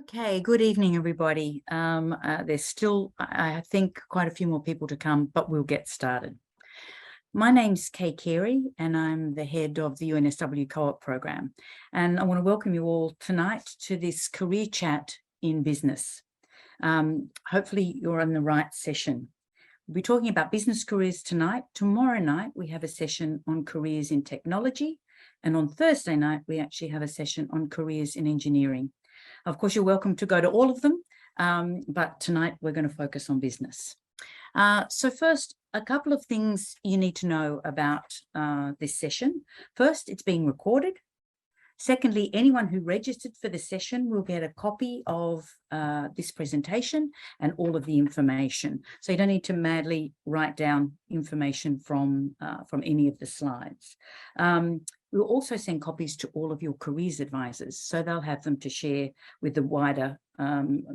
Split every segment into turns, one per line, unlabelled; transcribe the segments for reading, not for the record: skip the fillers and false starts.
Okay, good evening, everybody. There's still, I think, quite a few more people to come, but we'll get started. My name's Kay Carey, and I'm the head of the UNSW Co-op program. And I want to welcome you all tonight to this career chat in business. Hopefully you're in the right session. We'll be talking about business careers tonight. Tomorrow night, we have a session on careers in technology. And on Thursday night, we actually have a session on careers in engineering. Of course, you're welcome to go to all of them, but tonight we're going to focus on business. So first, a couple of things you need to know about this session. First, it's being recorded. Secondly, anyone who registered for the session will get a copy of this presentation and all of the information. So you don't need to madly write down information from any of the slides. We'll also send copies to all of your careers advisors, so they'll have them to share with the wider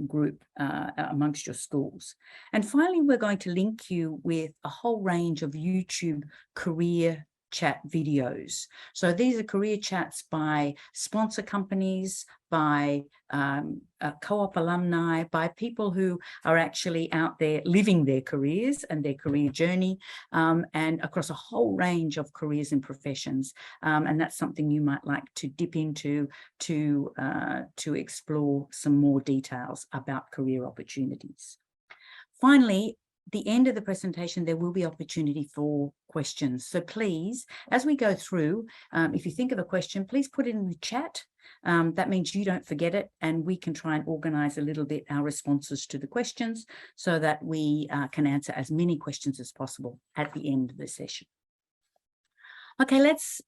group amongst your schools. And finally, we're going to link you with a whole range of YouTube career chat videos. So these are career chats by sponsor companies, by co-op alumni, by people who are actually out there living their careers and their career journey, and across a whole range of careers and professions. And that's something you might like to dip into to explore some more details about career opportunities. Finally, the end of the presentation, there will be opportunity for questions. So please, as we go through, if you think of a question, please put it in the chat. That means you don't forget it, and we can try and organize a little bit our responses to the questions so that we can answer as many questions as possible at the end of the session. Okay, let's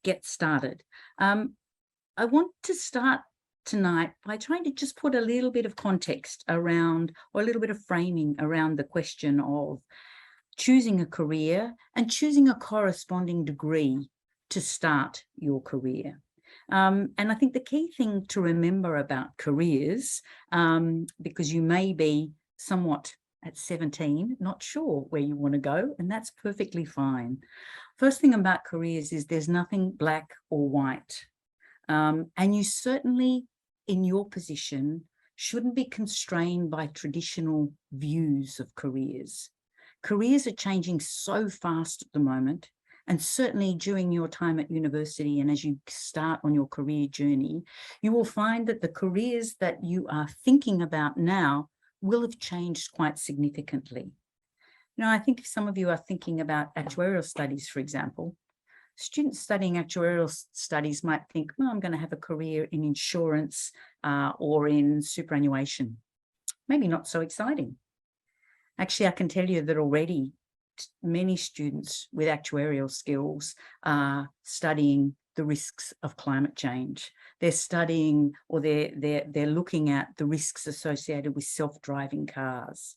get started. I want to start tonight by trying to just put a little bit of context around, or a little bit of framing around the question of choosing a career and choosing a corresponding degree to start your career. And I think the key thing to remember about careers, because you may be somewhat at 17, not sure where you want to go, and that's perfectly fine. First thing about careers is there's nothing black or white. And you certainly, in your position, shouldn't be constrained by traditional views of careers. Careers are changing so fast at the moment, and certainly during your time at university and as you start on your career journey, you will find that the careers that you are thinking about now will have changed quite significantly. Now, I think if some of you are thinking about actuarial studies, for example, students studying actuarial studies might think, well, I'm going to have a career in insurance or in superannuation. Maybe not so exciting. Actually, I can tell you that already many students with actuarial skills are studying the risks of climate change. They're studying, or they're looking at the risks associated with self-driving cars.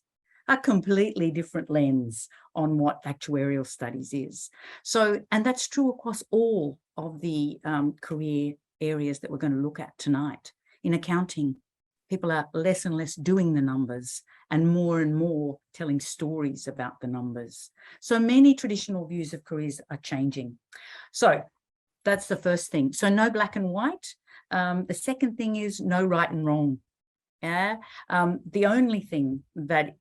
A completely different lens on what actuarial studies is. So, and that's true across all of the career areas that we're going to look at tonight. In accounting, people are less and less doing the numbers and more telling stories about the numbers. So many traditional views of careers are changing. So that's the first thing. So no black and white. The second thing is no right and wrong. Yeah, the only thing that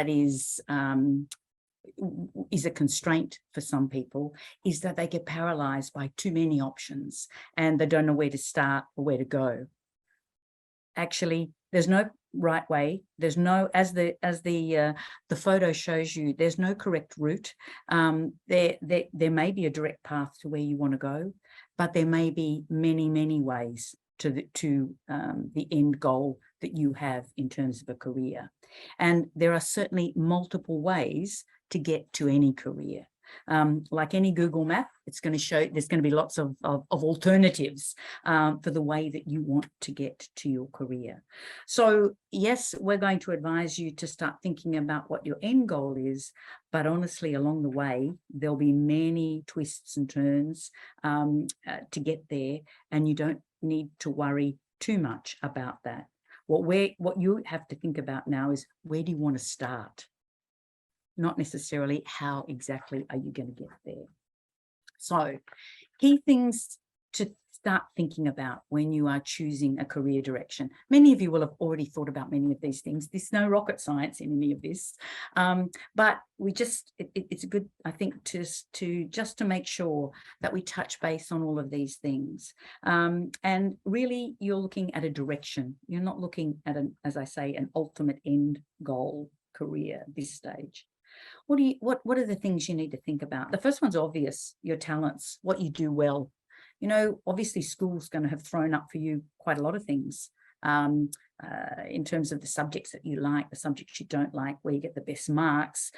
is a constraint for some people is that they get paralyzed by too many options and they don't know where to start or where to go. Actually, there's no right way. There's no, as the photo shows you, there's no correct route. There may be a direct path to where you want to go, but there may be many ways to the end goal that you have in terms of a career. And there are certainly multiple ways to get to any career. Like any Google map, it's going to show there's going to be lots of alternatives for the way that you want to get to your career. So yes, we're going to advise you to start thinking about what your end goal is, but honestly, along the way, there'll be many twists and turns to get there, and you don't need to worry too much about that. What you have to think about now is, where do you want to start? Not necessarily how exactly are you going to get there. So key things to start thinking about when you are choosing a career direction. Many of you will have already thought about many of these things. There's no rocket science in any of this, but we just, it's a good, I think, to make sure that we touch base on all of these things. And really, you're looking at a direction. You're not looking at, as I say, an ultimate end goal career at this stage. What are the things you need to think about? The first one's obvious: your talents, what you do well. You know, obviously school's going to have thrown up for you quite a lot of things in terms of the subjects that you like, the subjects you don't like, where you get the best marks,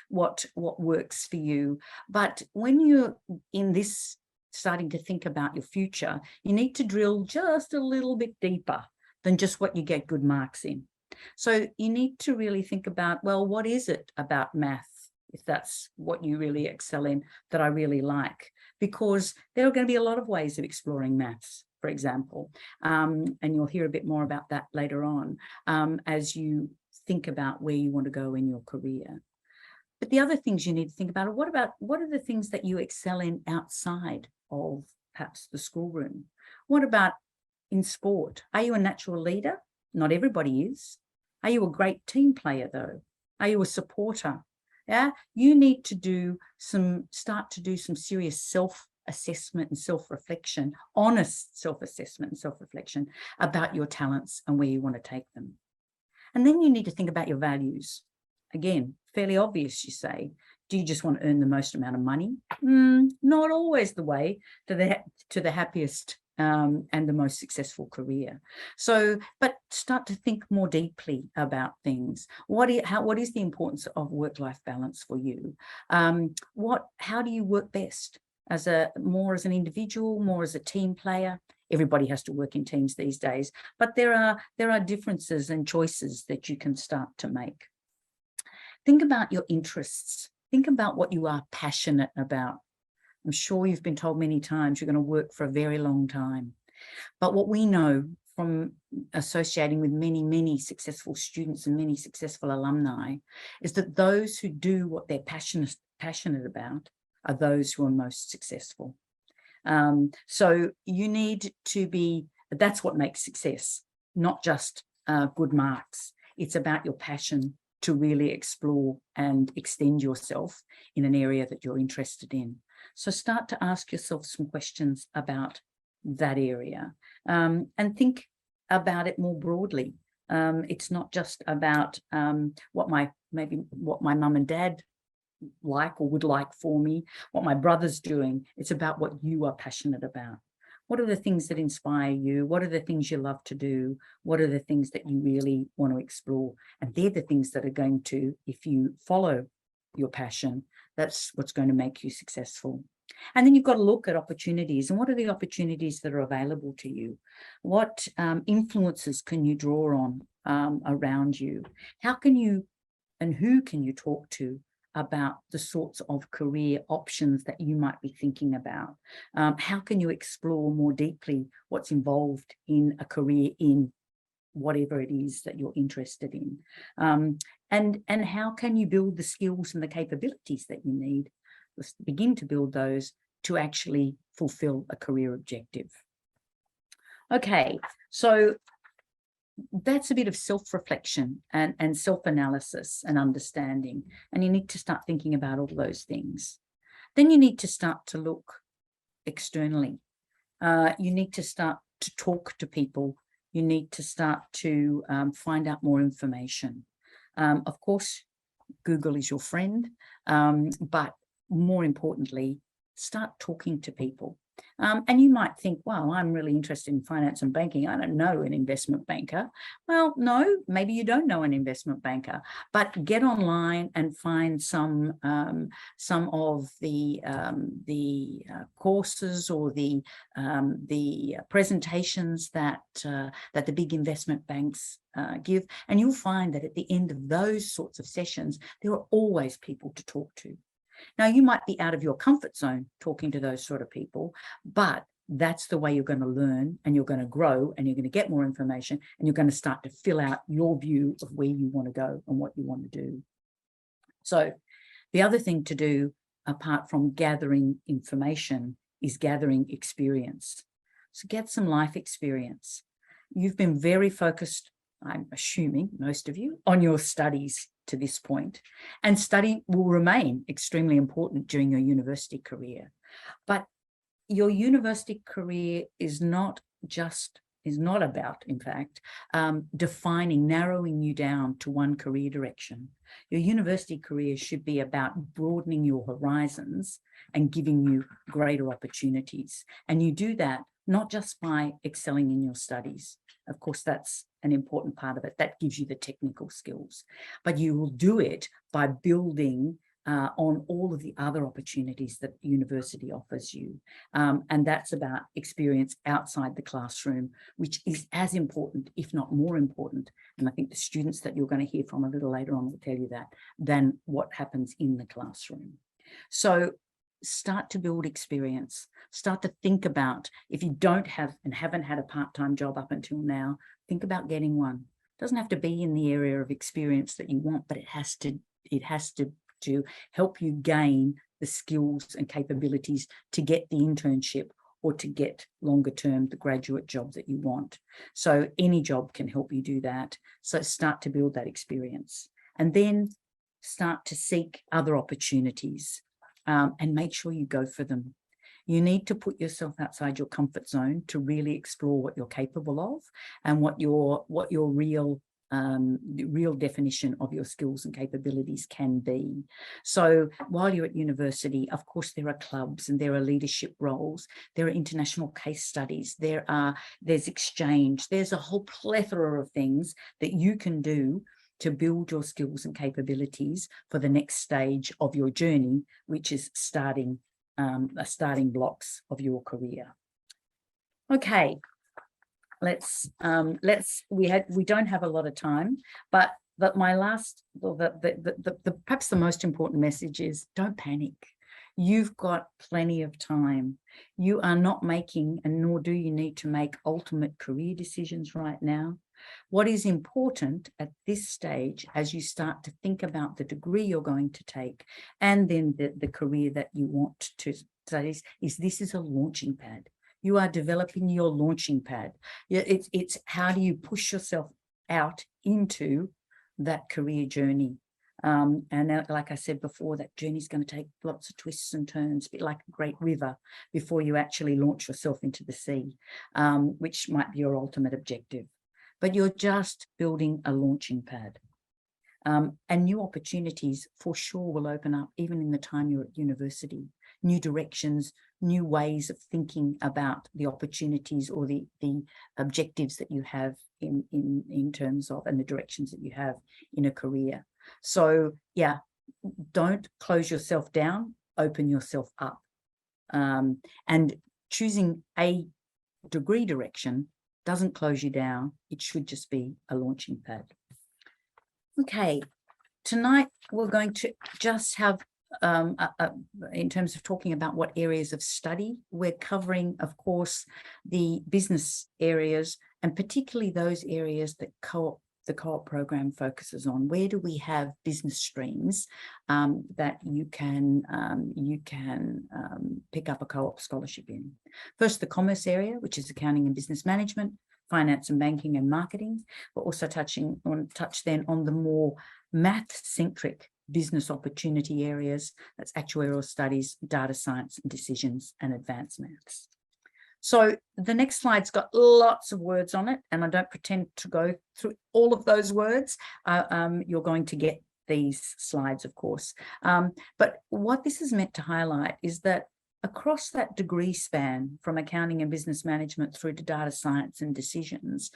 what works for you. But when you're in this, starting to think about your future, you need to drill just a little bit deeper than just what you get good marks in. So you need to really think about, well, what is it about math, if that's what you really excel in, that I really like? Because there are going to be a lot of ways of exploring maths, for example, and you'll hear a bit more about that later on as you think about where you want to go in your career. But the other things you need to think about are, what are the things that you excel in outside of perhaps the schoolroom? What about in sport? Are you a natural leader? Not everybody is. Are you a great team player, though? Are you a supporter? Yeah, you need to start to do some serious self-assessment and self-reflection, honest self-assessment and self-reflection about your talents and where you want to take them. And then you need to think about your values. Again, fairly obvious, you say. Do you just want to earn the most amount of money? Not always the way to the happiest and the most successful career. So, but start to think more deeply about things. What is the importance of work-life balance for you? How do you work best? More as an individual, more as a team player? Everybody has to work in teams these days, but there are differences and choices that you can start to make. Think about your interests. Think about what you are passionate about. I'm sure you've been told many times you're going to work for a very long time. But what we know from associating with many, many successful students and many successful alumni is that those who do what they're passionate about are those who are most successful. So you need to be, that's what makes success, not just good marks. It's about your passion to really explore and extend yourself in an area that you're interested in. So start to ask yourself some questions about that area and think about it more broadly. It's not just about what my mum and dad like or would like for me, what my brother's doing. It's about what you are passionate about. What are the things that inspire you? What are the things you love to do? What are the things that you really want to explore? And they're the things that are going to, if you follow your passion, that's what's going to make you successful. And then you've got to look at opportunities. And what are the opportunities that are available to you? What influences can you draw on around you? How can you and who can you talk to about the sorts of career options that you might be thinking about? How can you explore more deeply what's involved in a career in whatever it is that you're interested in? And how can you build the skills and the capabilities that you need, begin to build those to actually fulfill a career objective? Okay, so that's a bit of self-reflection and self-analysis and understanding. And you need to start thinking about all those things. Then you need to start to look externally. You need to start to talk to people. You need to start to find out more information. Of course, Google is your friend, but more importantly, start talking to people. And you might think, well, I'm really interested in finance and banking. I don't know an investment banker. Well, no, maybe you don't know an investment banker, but get online and find some of the courses or the presentations that the big investment banks give. And you'll find that at the end of those sorts of sessions, there are always people to talk to. Now, you might be out of your comfort zone talking to those sort of people, but that's the way you're going to learn and you're going to grow and you're going to get more information and you're going to start to fill out your view of where you want to go and what you want to do. So the other thing to do, apart from gathering information, is gathering experience. So get some life experience. You've been very focused, I'm assuming, most of you, on your studies to this point, and study will remain extremely important during your university career. But your university career is not about, in fact, defining, narrowing you down to one career direction. Your university career should be about broadening your horizons and giving you greater opportunities. And you do that not just by excelling in your studies. Of course, that's an important part of it. That gives you the technical skills. But you will do it by building on all of the other opportunities that university offers you. And that's about experience outside the classroom, which is as important, if not more important. And I think the students that you're going to hear from a little later on will tell you that, than what happens in the classroom. So start to build experience. Start to think about, if you don't have and haven't had a part-time job up until now, think about getting one. It doesn't have to be in the area of experience that you want, but it has to help you gain the skills and capabilities to get the internship or to get longer term the graduate job that you want. So any job can help you do that. So start to build that experience, and then start to seek other opportunities, and make sure you go for them. You need to put yourself outside your comfort zone to really explore what you're capable of and what your real definition of your skills and capabilities can be. So while you're at university, of course, there are clubs and there are leadership roles, there are international case studies, there's exchange, there's a whole plethora of things that you can do to build your skills and capabilities for the next stage of your journey, which is starting blocks of your career. Okay. We don't have a lot of time, but my last, perhaps the most important message is, don't panic. You've got plenty of time. You are not making, and nor do you need to make, ultimate career decisions right now. What is important at this stage, as you start to think about the degree you're going to take and then the career that you want to study, is this is a launching pad. You are developing your launching pad. It's how do you push yourself out into that career journey? And like I said before, that journey is going to take lots of twists and turns, a bit like a great river, before you actually launch yourself into the sea, which might be your ultimate objective. But you're just building a launching pad. And new opportunities for sure will open up even in the time you're at university. New directions, new ways of thinking about the opportunities or the objectives that you have in terms of, and the directions that you have in a career. So yeah, don't close yourself down, open yourself up. And choosing a degree direction doesn't close you down. It should just be a launching pad. Okay, tonight we're going to just have, in terms of talking about what areas of study, we're covering, of course, the business areas, and particularly those areas that the co-op program focuses on. Where do we have business streams that you can pick up a co-op scholarship in? First, the commerce area, which is accounting and business management, finance and banking and marketing. We're also touch then on the more math-centric business opportunity areas. That's actuarial studies, data science, decisions, and advanced maths. So the next slide's got lots of words on it, and I don't pretend to go through all of those words. You're going to get these slides, of course. But what this is meant to highlight is that across that degree span, from accounting and business management through to data science and decisions,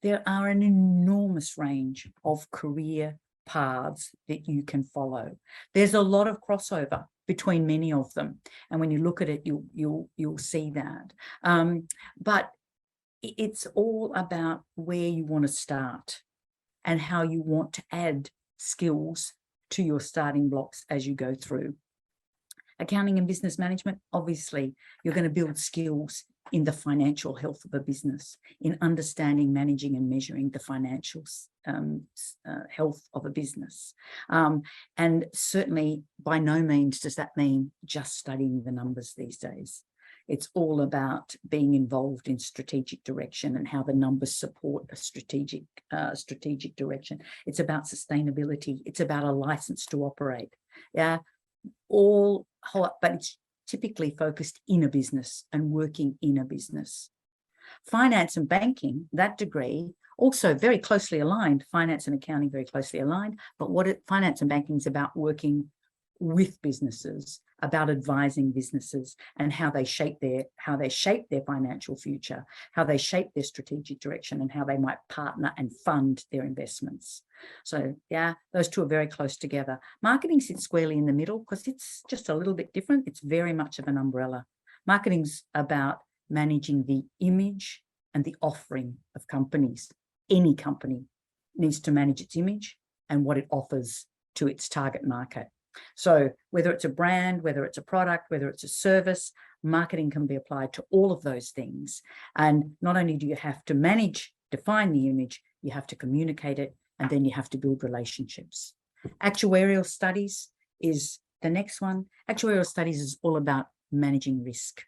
there are an enormous range of career paths that you can follow. There's a lot of crossover between many of them, and when you look at it, you'll see that. But it's all about where you want to start and how you want to add skills to your starting blocks as you go through. Accounting and business management, obviously, you're going to build skills in the financial health of a business, in understanding, managing and measuring the financial health of a business. And certainly by no means does that mean just studying the numbers these days. It's all about being involved in strategic direction and how the numbers support a strategic direction. It's about sustainability. It's about a license to operate. Yeah, but it's typically focused in a business and working in a business. Finance and banking, that degree, also very closely aligned. Finance and accounting very closely aligned. But finance and banking is about working with businesses, about advising businesses and how they shape their financial future, how they shape their strategic direction, and how they might partner and fund their investments. So yeah, those two are very close together. Marketing sits squarely in the middle because it's just a little bit different. It's very much of an umbrella. Marketing's about managing the image and the offering of companies. Any company needs to manage its image and what it offers to its target market. So whether it's a brand, whether it's a product, whether it's a service, marketing can be applied to all of those things. And not only do you have to define the image, you have to communicate it, and then you have to build relationships. Actuarial studies is the next one. Actuarial studies is all about managing risk.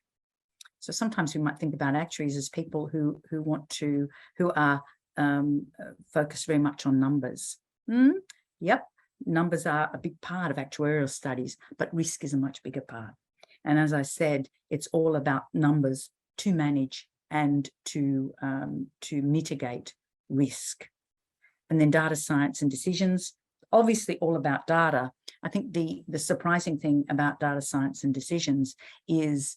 So sometimes we might think about actuaries as people who are focused very much on numbers. Yep. Numbers are a big part of actuarial studies, but risk is a much bigger part. And as I said, it's all about numbers to manage and to mitigate risk. And then data science and decisions, obviously all about data. I think the surprising thing about data science and decisions is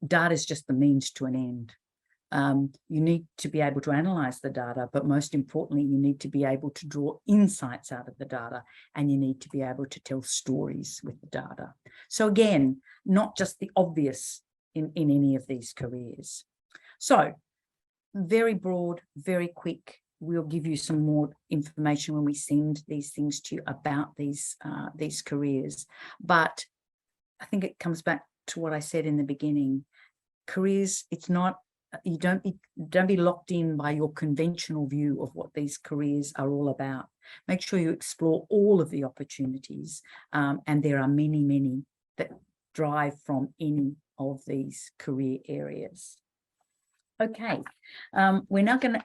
data is just the means to an end. You need to be able to analyze the data, but most importantly, you need to be able to draw insights out of the data, and you need to be able to tell stories with the data. So again, not just the obvious in any of these careers. So very broad, very quick. We'll give you some more information when we send these things to you about these careers. But I think it comes back to what I said in the beginning. Careers, it's not, you don't be locked in by your conventional view of what these careers are all about. Make sure you explore all of the opportunities, and there are many, many that drive from any of these career areas. Okay, we're now going to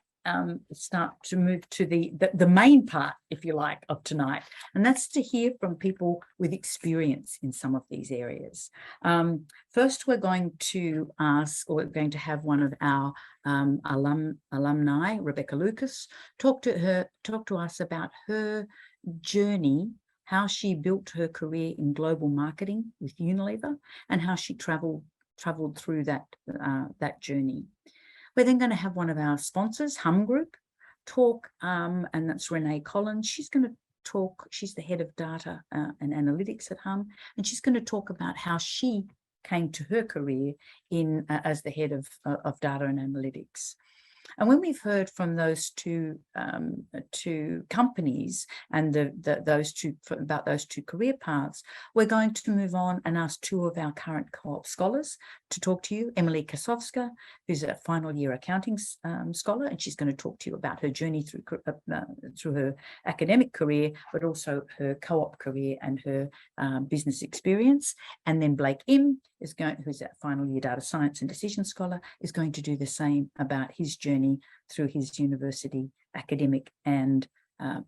start to move to the main part, if you like, of tonight, and that's to hear from people with experience in some of these areas. First, we're going to have one of our alumni, Rebecca Lucas, talk to us about her journey, how she built her career in global marketing with Unilever, and how she traveled through that journey. We're then going to have one of our sponsors, Hum Group, talk, and that's Renee Collins. She's going to talk, she's the head of data and analytics at Hum, and she's going to talk about how she came to her career as the head of data and analytics. And when we've heard from those two companies and about those two career paths, we're going to move on and ask two of our current co-op scholars to talk to you. Emily Kasowska, who's a final year accounting scholar, and she's going to talk to you about her journey through her academic career, but also her co-op career and her business experience. And then Blake Im, who's a final year data science and decision scholar, is going to do the same about his journey through his university academic and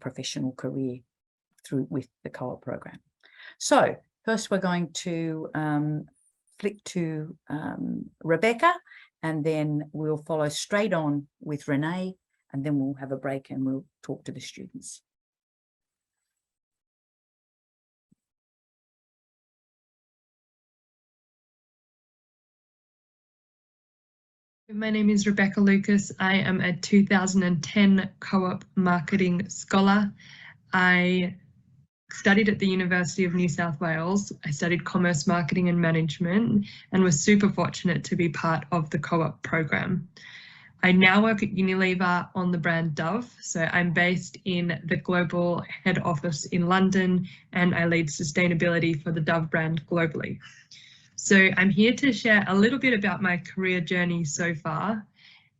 professional career with the co-op program. So first we're going to flick to Rebecca, and then we'll follow straight on with Renee, and then we'll have a break and we'll talk to the students.
My name is Rebecca Lucas. I am a 2010 co-op marketing scholar. I studied at the University of New South Wales. I studied commerce, marketing and management, and was super fortunate to be part of the co-op program. I now work at Unilever on the brand Dove. So I'm based in the global head office in London, and I lead sustainability for the Dove brand globally. So I'm here to share a little bit about my career journey so far,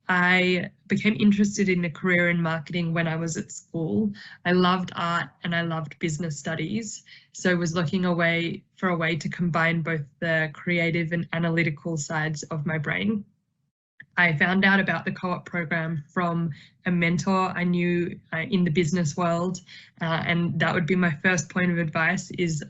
I became interested in a career in marketing when I was at school. I loved art and I loved business studies. So I was looking for a way to combine both the creative and analytical sides of my brain. I found out about the co-op program from a mentor I knew in the business world, and that would be my first point of advice is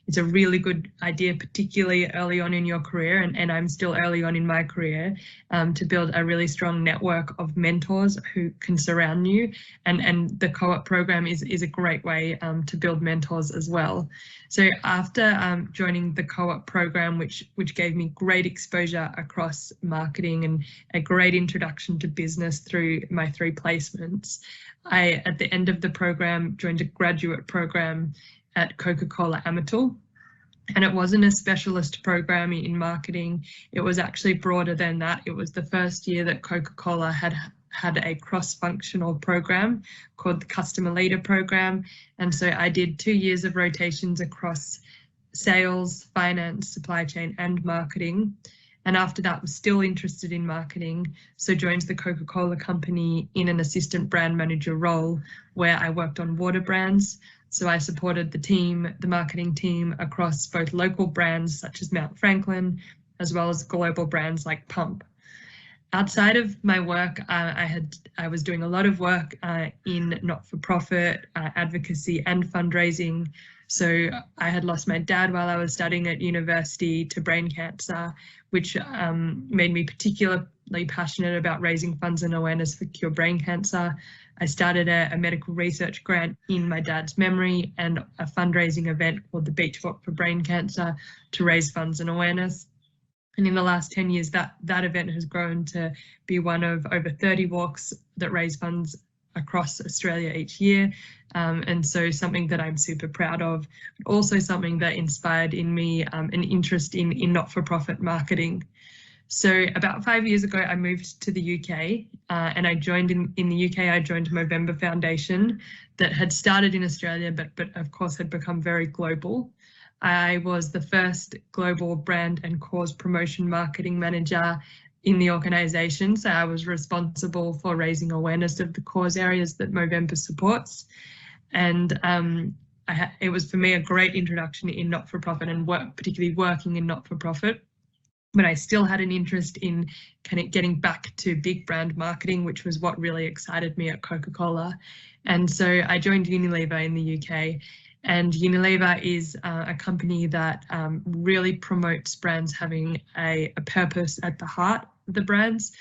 it's a really good idea, particularly early on in your career, and I'm still early on in my career, to build a really strong network of mentors who can surround you. And the co-op program is a great way to build mentors as well. So after joining the co-op program, which gave me great exposure across marketing and a great introduction to business through my 3 placements, I, at the end of the program, joined a graduate program at Coca-Cola Amatil. And it wasn't a specialist program in marketing. It was actually broader than that. It was the first year that Coca-Cola had a cross-functional program called the Customer Leader Program. And so I did 2 years of rotations across sales, finance, supply chain, and marketing. And after that, was still interested in marketing, so joined the Coca-Cola company in an assistant brand manager role where I worked on water brands. So I supported the marketing team across both local brands such as Mount Franklin, as well as global brands like Pump. Outside of my work, I was doing a lot of work in not-for-profit advocacy and fundraising. So I had lost my dad while I was studying at university to brain cancer, which made me particularly passionate about raising funds and awareness for cure brain cancer. I started a medical research grant in my dad's memory and a fundraising event called the Beach Walk for Brain Cancer to raise funds and awareness. And in the last 10 years, that event has grown to be one of over 30 walks that raise funds across Australia each year. And so something that I'm super proud of, but also something that inspired in me an interest in not-for-profit marketing. So about 5 years ago, I moved to the UK and I joined in the UK, I joined Movember Foundation that had started in Australia, but of course had become very global. I was the first global brand and cause promotion marketing manager in the organisation. So I was responsible for raising awareness of the cause areas that Movember supports. And it was for me a great introduction in not-for-profit and particularly working in not-for-profit. But I still had an interest in kind of getting back to big brand marketing, which was what really excited me at Coca-Cola. And so I joined Unilever in the UK. And Unilever is a company that really promotes brands having a purpose at the heart of the brands.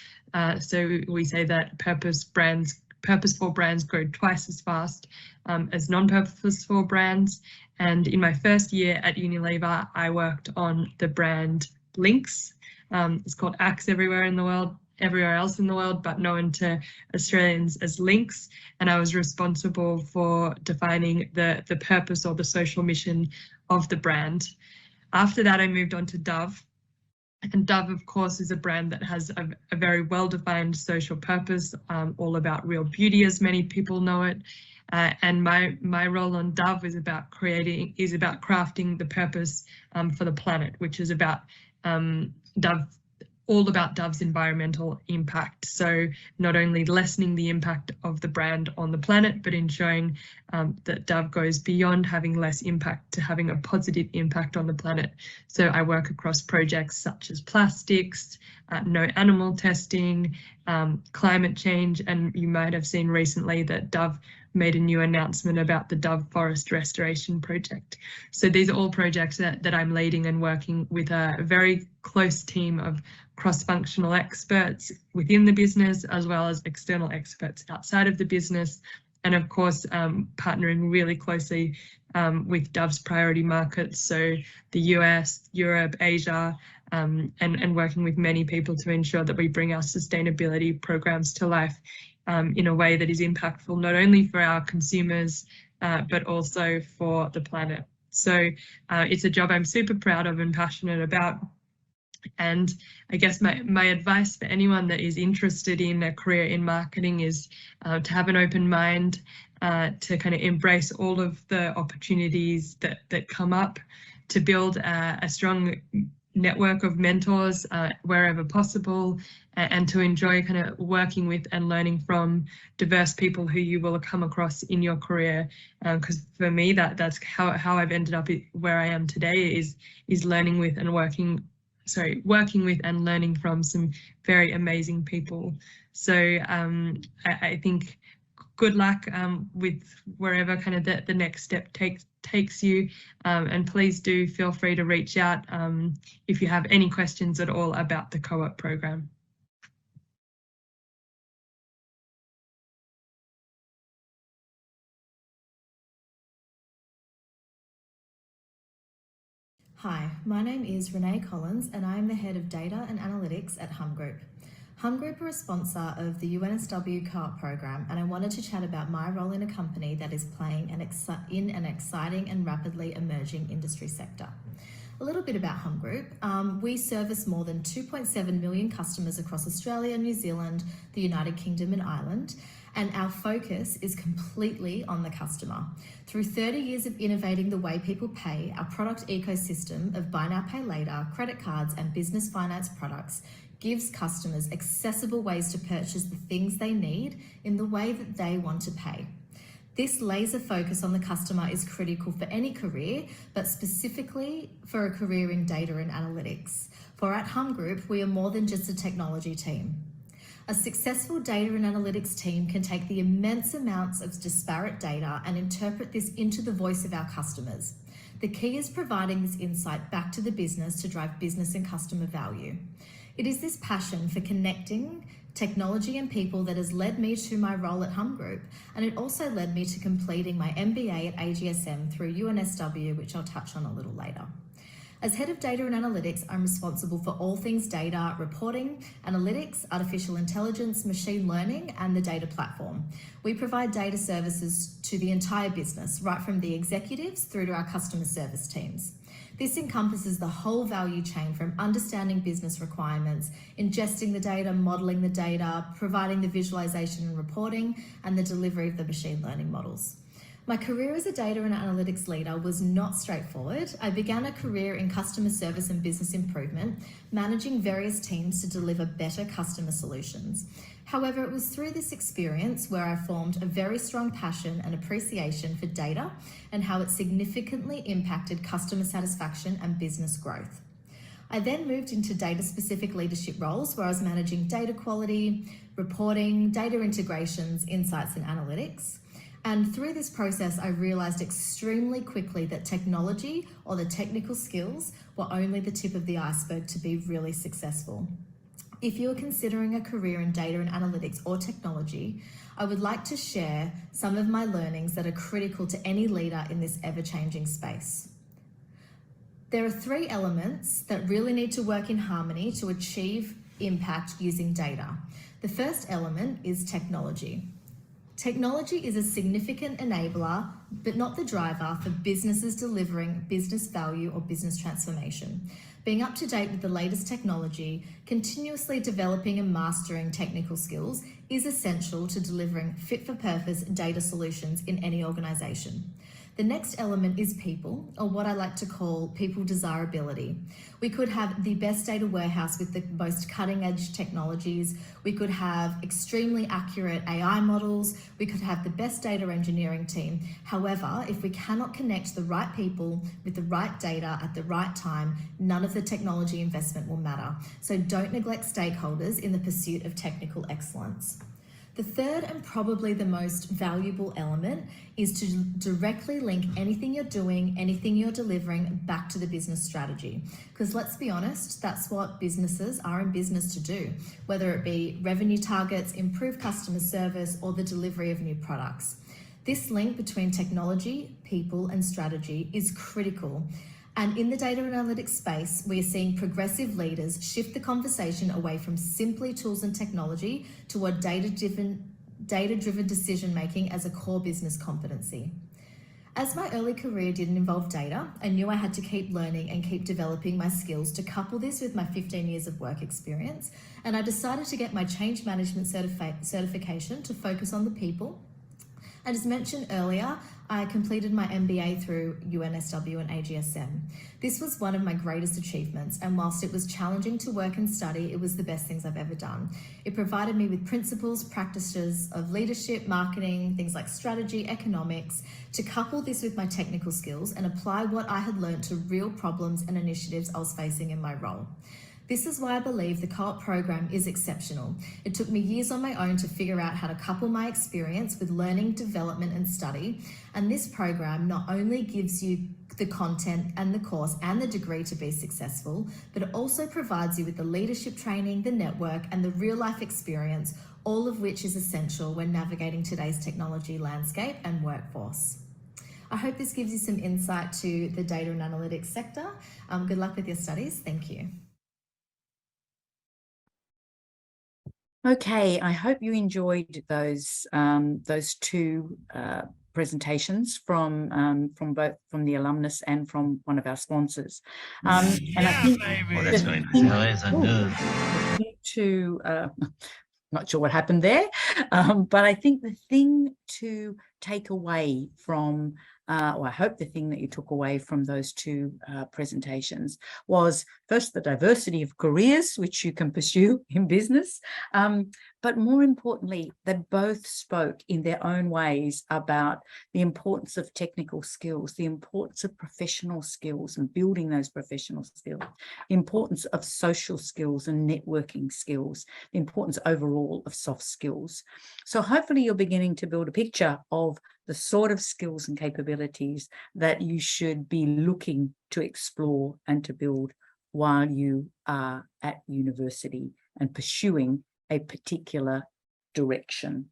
So we say that purposeful brands grow twice as fast as non-purposeful brands. And in my first year at Unilever, I worked on the brand Lynx. It's called Axe everywhere else in the world, but known to Australians as Lynx. And I was responsible for defining the purpose or the social mission of the brand. After that, I moved on to Dove. And Dove, of course, is a brand that has a very well-defined social purpose, all about real beauty, as many people know it. And my role on Dove is about crafting the purpose for the planet, which is about all about Dove's environmental impact. So not only lessening the impact of the brand on the planet, but ensuring that Dove goes beyond having less impact to having a positive impact on the planet. So I work across projects such as plastics, no animal testing, climate change, and you might have seen recently that Dove made a new announcement about the Dove Forest Restoration Project. So these are all projects that I'm leading and working with a very close team of cross-functional experts within the business, as well as external experts outside of the business. And of course, partnering really closely with Dove's priority markets, so the US, Europe, Asia, and working with many people to ensure that we bring our sustainability programs to life in a way that is impactful, not only for our consumers, but also for the planet. So it's a job I'm super proud of and passionate about. And I guess my advice for anyone that is interested in a career in marketing is to have an open mind, to kind of embrace all of the opportunities that come up, to build a strong network of mentors wherever possible, and to enjoy kind of working with and learning from diverse people who you will come across in your career. Because for me, that's how I've ended up where I am today, is learning with and working with and learning from some very amazing people. So I think good luck with wherever kind of the next step takes you, and please do feel free to reach out if you have any questions at all about the co-op program.
Hi, my name is Renee Collins and I am the Head of Data and Analytics at Hum Group. Hum Group are a sponsor of the UNSW Co-op program, and I wanted to chat about my role in a company that is playing in an exciting and rapidly emerging industry sector. A little bit about Hum Group. We service more than 2.7 million customers across Australia, New Zealand, the United Kingdom and Ireland, and our focus is completely on the customer. Through 30 years of innovating the way people pay, our product ecosystem of buy now, pay later, credit cards and business finance products gives customers accessible ways to purchase the things they need in the way that they want to pay. This laser focus on the customer is critical for any career, but specifically for a career in data and analytics. For at Hum Group, we are more than just a technology team. A successful data and analytics team can take the immense amounts of disparate data and interpret this into the voice of our customers. The key is providing this insight back to the business to drive business and customer value. It is this passion for connecting technology and people that has led me to my role at Hum Group, and it also led me to completing my MBA at AGSM through UNSW, which I'll touch on a little later. As Head of Data and Analytics, I'm responsible for all things data, reporting, analytics, artificial intelligence, machine learning, and the data platform. We provide data services to the entire business, right from the executives through to our customer service teams. This encompasses the whole value chain, from understanding business requirements, ingesting the data, modeling the data, providing the visualization and reporting, and the delivery of the machine learning models. My career as a data and analytics leader was not straightforward. I began a career in customer service and business improvement, managing various teams to deliver better customer solutions. However, it was through this experience where I formed a very strong passion and appreciation for data and how it significantly impacted customer satisfaction and business growth. I then moved into data-specific leadership roles where I was managing data quality, reporting, data integrations, insights, and analytics. And through this process, I realized extremely quickly that technology or the technical skills were only the tip of the iceberg to be really successful. If you are considering a career in data and analytics or technology, I would like to share some of my learnings that are critical to any leader in this ever-changing space. There are 3 elements that really need to work in harmony to achieve impact using data. The first element is technology. Technology is a significant enabler, but not the driver for businesses delivering business value or business transformation. Being up to date with the latest technology, continuously developing and mastering technical skills is essential to delivering fit-for-purpose data solutions in any organisation. The next element is people, or what I like to call people desirability. We could have the best data warehouse with the most cutting edge technologies. We could have extremely accurate AI models. We could have the best data engineering team. However, if we cannot connect the right people with the right data at the right time, none of the technology investment will matter. So don't neglect stakeholders in the pursuit of technical excellence. The third and probably the most valuable element is to directly link anything you're doing, anything you're delivering back to the business strategy. Because let's be honest, that's what businesses are in business to do, whether it be revenue targets, improved customer service, or the delivery of new products. This link between technology, people, and strategy is critical. And in the data and analytics space, we are seeing progressive leaders shift the conversation away from simply tools and technology toward data-driven decision-making as a core business competency. As my early career didn't involve data, I knew I had to keep learning and keep developing my skills to couple this with my 15 years of work experience. And I decided to get my change management certification to focus on the people And as mentioned earlier, I completed my MBA through UNSW and AGSM. This was one of my greatest achievements, and whilst it was challenging to work and study, it was the best things I've ever done. It provided me with principles, practices of leadership, marketing, things like strategy, economics, to couple this with my technical skills and apply what I had learned to real problems and initiatives I was facing in my role. This is why I believe the co-op program is exceptional. It took me years on my own to figure out how to couple my experience with learning, development and study. And this program not only gives you the content and the course and the degree to be successful, but it also provides you with the leadership training, the network and the real life experience, all of which is essential when navigating today's technology landscape and workforce. I hope this gives you some insight to the data and analytics sector. Good luck with your studies. Thank you.
Okay, I hope you enjoyed those two presentations from the alumnus and from one of our sponsors. And I think
that's going
to not sure what happened there, but I think the thing to take away from, or I hope the thing that you took away from those two presentations was first the diversity of careers which you can pursue in business, but more importantly, they both spoke in their own ways about the importance of technical skills, the importance of professional skills and building those professional skills, the importance of social skills and networking skills, the importance overall of soft skills. So hopefully you're beginning to build a picture of the sort of skills and capabilities that you should be looking to explore and to build while you are at university and pursuing a particular direction.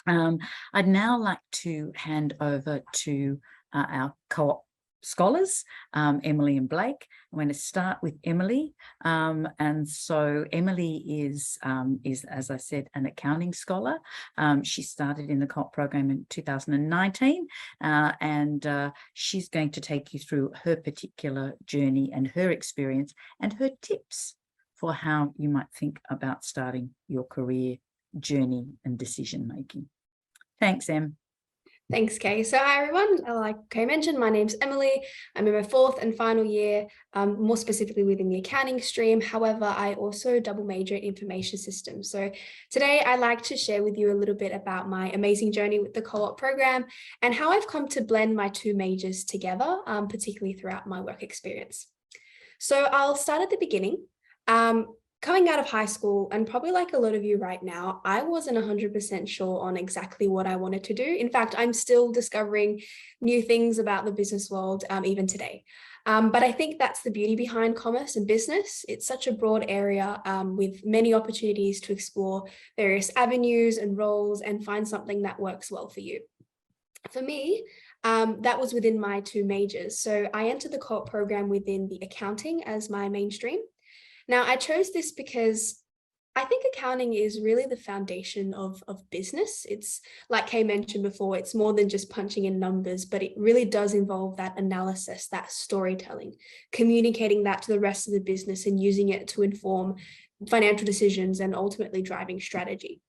I'd now like to hand over to our co-op scholars, Emily and Blake. I'm going to start with Emily. And so Emily is, as I said, an accounting scholar. She started in the co-op program in 2019, and she's going to take you through her particular journey and her experience and her tips for how you might think about starting your career journey and decision making. Thanks, Em.
Thanks, Kay. So hi, everyone. Like Kay mentioned, my name's Emily. I'm in my 4th and final year, more specifically within the accounting stream. However, I also double major in information systems. So today I'd like to share with you a little bit about my amazing journey with the co-op program and how I've come to blend my 2 majors together, particularly throughout my work experience. So I'll start at the beginning. Coming out of high school, and probably like a lot of you right now, I wasn't 100% sure on exactly what I wanted to do. In fact, I'm still discovering new things about the business world even today. But I think that's the beauty behind commerce and business. It's such a broad area with many opportunities to explore various avenues and roles and find something that works well for you. For me, that was within my 2 majors. So I entered the co-op program within the accounting as my mainstream. Now, I chose this because I think accounting is really the foundation of business. It's like Kay mentioned before, it's more than just punching in numbers, but it really does involve that analysis, that storytelling, communicating that to the rest of the business and using it to inform financial decisions and ultimately driving strategy.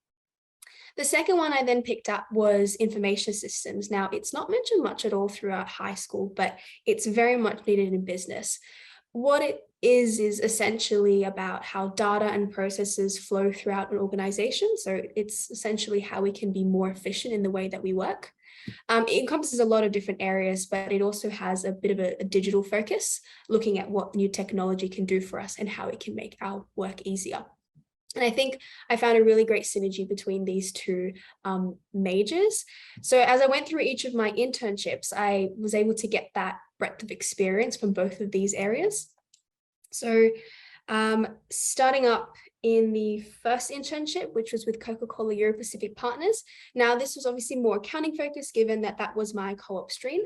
The second one I then picked up was information systems. Now, it's not mentioned much at all throughout high school, but it's very much needed in business. What it is essentially about how data and processes flow throughout an organization. So it's essentially how we can be more efficient in the way that we work. It encompasses a lot of different areas, but it also has a bit of a digital focus, looking at what new technology can do for us and how it can make our work easier. And I think I found a really great synergy between these 2 majors. So as I went through each of my internships, I was able to get that breadth of experience from both of these areas. So starting up in the first internship, which was with Coca-Cola Euro Pacific Partners. Now, this was obviously more accounting focused, given that that was my co-op stream.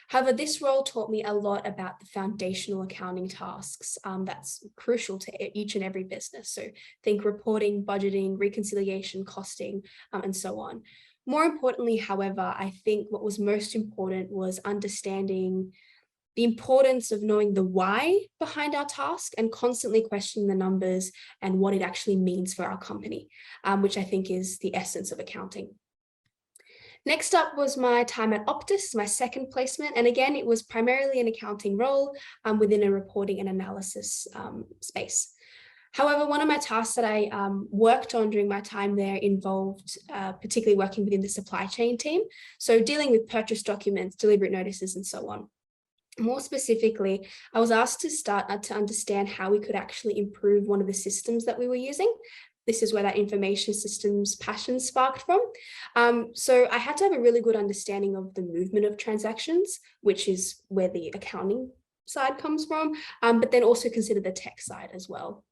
However, this role taught me a lot about the foundational accounting tasks that's crucial to each and every business. So think reporting, budgeting, reconciliation, costing, and so on. More importantly, however, I think what was most important was understanding the importance of knowing the why behind our task and constantly questioning the numbers and what it actually means for our company, which I think is the essence of accounting. Next up was my time at Optus, my second placement. And again, it was primarily an accounting role within a reporting and analysis space. However, one of my tasks that I worked on during my time there involved particularly working within the supply chain team. So dealing with purchase documents, delivery notices, and so on. More specifically, I was asked to start to understand how we could actually improve one of the systems that we were using. This is where that information systems passion sparked from. So I had to have a really good understanding of the movement of transactions, which is where the accounting side comes from, but then also consider the tech side as well.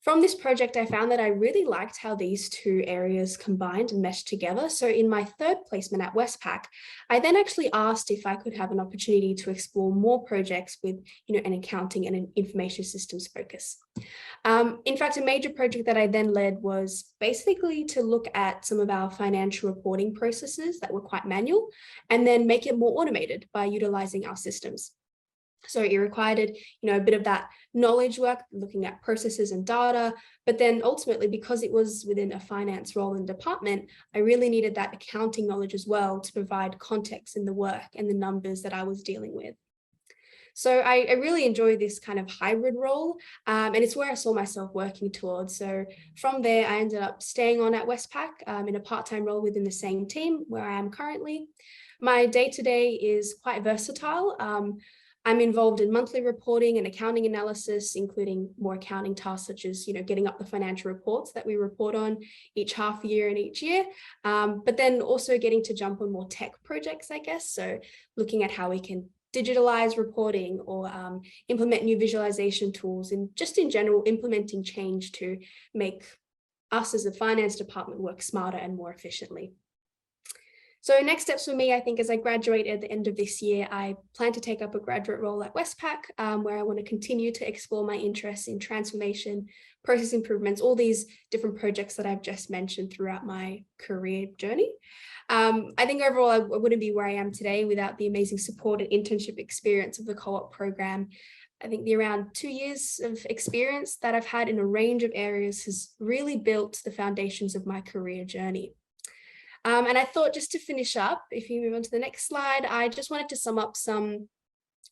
From this project, I found that I really liked how these two areas combined and meshed together. So in my third placement at Westpac, I then actually asked if I could have an opportunity to explore more projects with, an accounting and an information systems focus. In fact, a major project that I then led was basically to look at some of our financial reporting processes that were quite manual and then make it more automated by utilizing our systems. So it required, a bit of that knowledge work, looking at processes and data, but then ultimately, because it was within a finance role and department, I really needed that accounting knowledge as well to provide context in the work and the numbers that I was dealing with. So I really enjoy this kind of hybrid role, and it's where I saw myself working towards. So from there, I ended up staying on at Westpac in a part-time role within the same team where I am currently. My day-to-day is quite versatile. I'm involved in monthly reporting and accounting analysis, including more accounting tasks such as, getting up the financial reports that we report on each half year and each year, but then also getting to jump on more tech projects, I guess. So looking at how we can digitalize reporting or implement new visualization tools and just in general, implementing change to make us as a finance department work smarter and more efficiently. So next steps for me, I think, as I graduate at the end of this year, I plan to take up a graduate role at Westpac, where I want to continue to explore my interests in transformation, process improvements, all these different projects that I've just mentioned throughout my career journey. I think overall, I wouldn't be where I am today without the amazing support and internship experience of the co-op program. I think the around 2 years of experience that I've had in a range of areas has really built the foundations of my career journey. And I thought, just to finish up, if you move on to the next slide, I just wanted to sum up some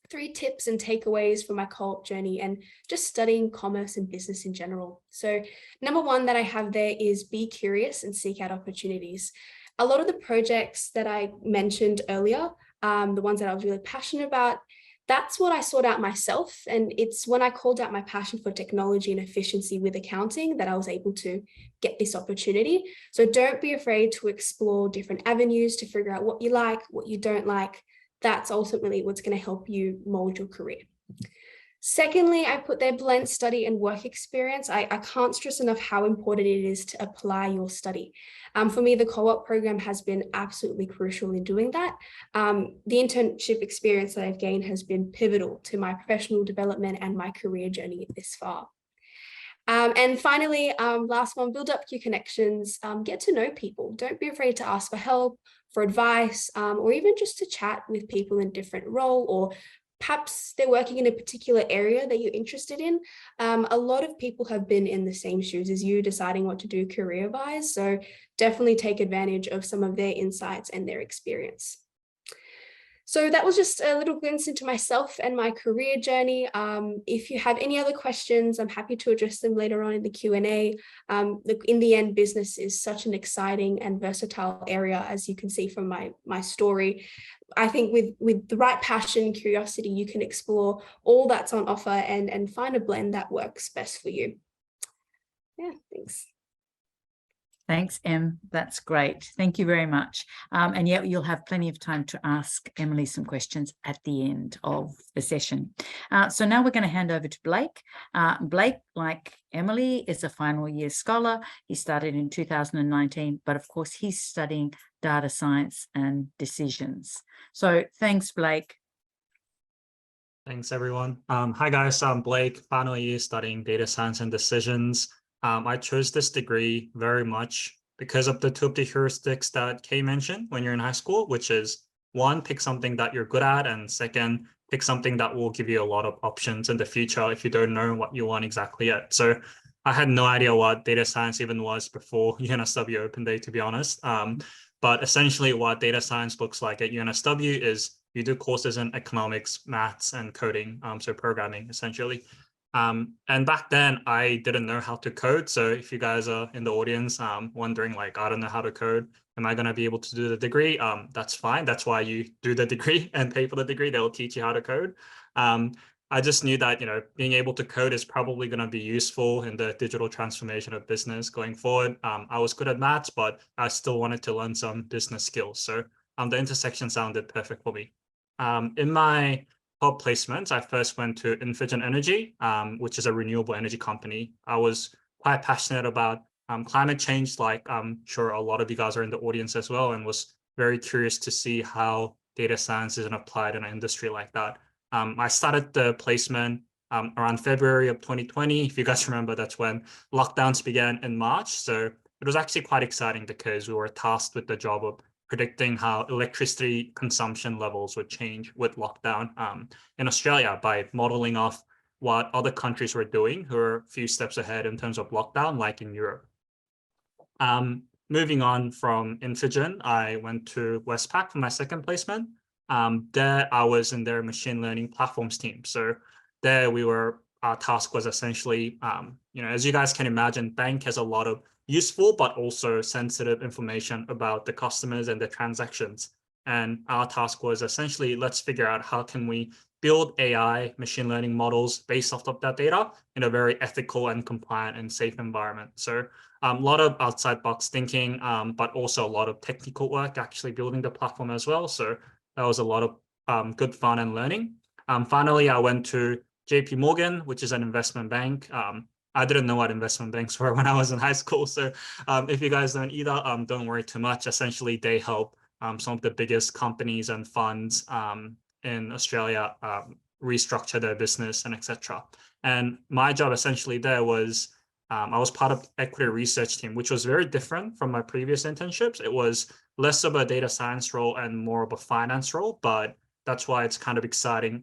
3 tips and takeaways for my co-op journey and just studying commerce and business in general. So number 1 that I have there is be curious and seek out opportunities. A lot of the projects that I mentioned earlier, the ones that I was really passionate about, that's what I sought out myself. And it's when I called out my passion for technology and efficiency with accounting that I was able to get this opportunity. So don't be afraid to explore different avenues to figure out what you like, what you don't like. That's ultimately what's going to help you mold your career. Secondly, I put there blend study and work experience. I can't stress enough how important it is to apply your study. For me, the co-op program has been absolutely crucial in doing that. The internship experience that I've gained has been pivotal to my professional development and my career journey this far. And finally, last one, build up your connections, get to know people. Don't be afraid to ask for help, for advice, or even just to chat with people in a different role, or perhaps they're working in a particular area that you're interested in. A lot of people have been in the same shoes as you, deciding what to do career-wise. So definitely take advantage of some of their insights and their experience. So that was just a little glimpse into myself and my career journey. If you have any other questions, I'm happy to address them later on in the Q&A. Look, in the end, business is such an exciting and versatile area, as you can see from my story. I think with the right passion and curiosity, you can explore all that's on offer and find a blend that works best for you. Yeah, thanks.
Thanks, Em. That's great. Thank you very much. And yeah, you'll have plenty of time to ask Emily some questions at the end of the session. So now we're going to hand over to Blake. Blake, like Emily, is a final year scholar. He started in 2019, but of course he's studying data science and decisions. So thanks, Blake.
Thanks, everyone. Hi, guys. I'm Blake, final year studying data science and decisions. I chose this degree very much because of the 2 of the heuristics that Kay mentioned when you're in high school, which is 1, pick something that you're good at, and 2nd, pick something that will give you a lot of options in the future if you don't know what you want exactly yet. So I had no idea what data science even was before UNSW Open Day, to be honest. But essentially what data science looks like at UNSW is you do courses in economics, maths, and coding, so programming essentially. And back then I didn't know how to code. So if you guys are in the audience wondering like, I don't know how to code, am I going to be able to do the degree? That's fine. That's why you do the degree and pay for the degree. They'll teach you how to code. I just knew that, being able to code is probably going to be useful in the digital transformation of business going forward. I was good at maths, but I still wanted to learn some business skills. So the intersection sounded perfect for me. In my top placements, I first went to Infigen Energy, which is a renewable energy company. I was quite passionate about climate change, like I'm sure a lot of you guys are in the audience as well, and was very curious to see how data science is applied in an industry like that. I started the placement around February of 2020. If you guys remember, that's when lockdowns began in March. So it was actually quite exciting because we were tasked with the job of predicting how electricity consumption levels would change with lockdown in Australia by modeling off what other countries were doing who are a few steps ahead in terms of lockdown, like in Europe. Moving on from Infigen, I went to Westpac for my second placement. There I was in their machine learning platforms team. So there our task was essentially, as you guys can imagine, bank has a lot of useful but also sensitive information about the customers and the transactions. And our task was essentially, let's figure out how can we build AI machine learning models based off of that data in a very ethical and compliant and safe environment. So a lot of outside box thinking, but also a lot of technical work actually building the platform as well. So that was a lot of good fun and learning. Finally, I went to JP Morgan, which is an investment bank. I didn't know what investment banks were when I was in high school. So if you guys don't either, don't worry too much. Essentially, they help some of the biggest companies and funds in Australia restructure their business and etc. And my job essentially there was I was part of equity research team, which was very different from my previous internships. It was less of a data science role and more of a finance role, but that's why it's kind of exciting.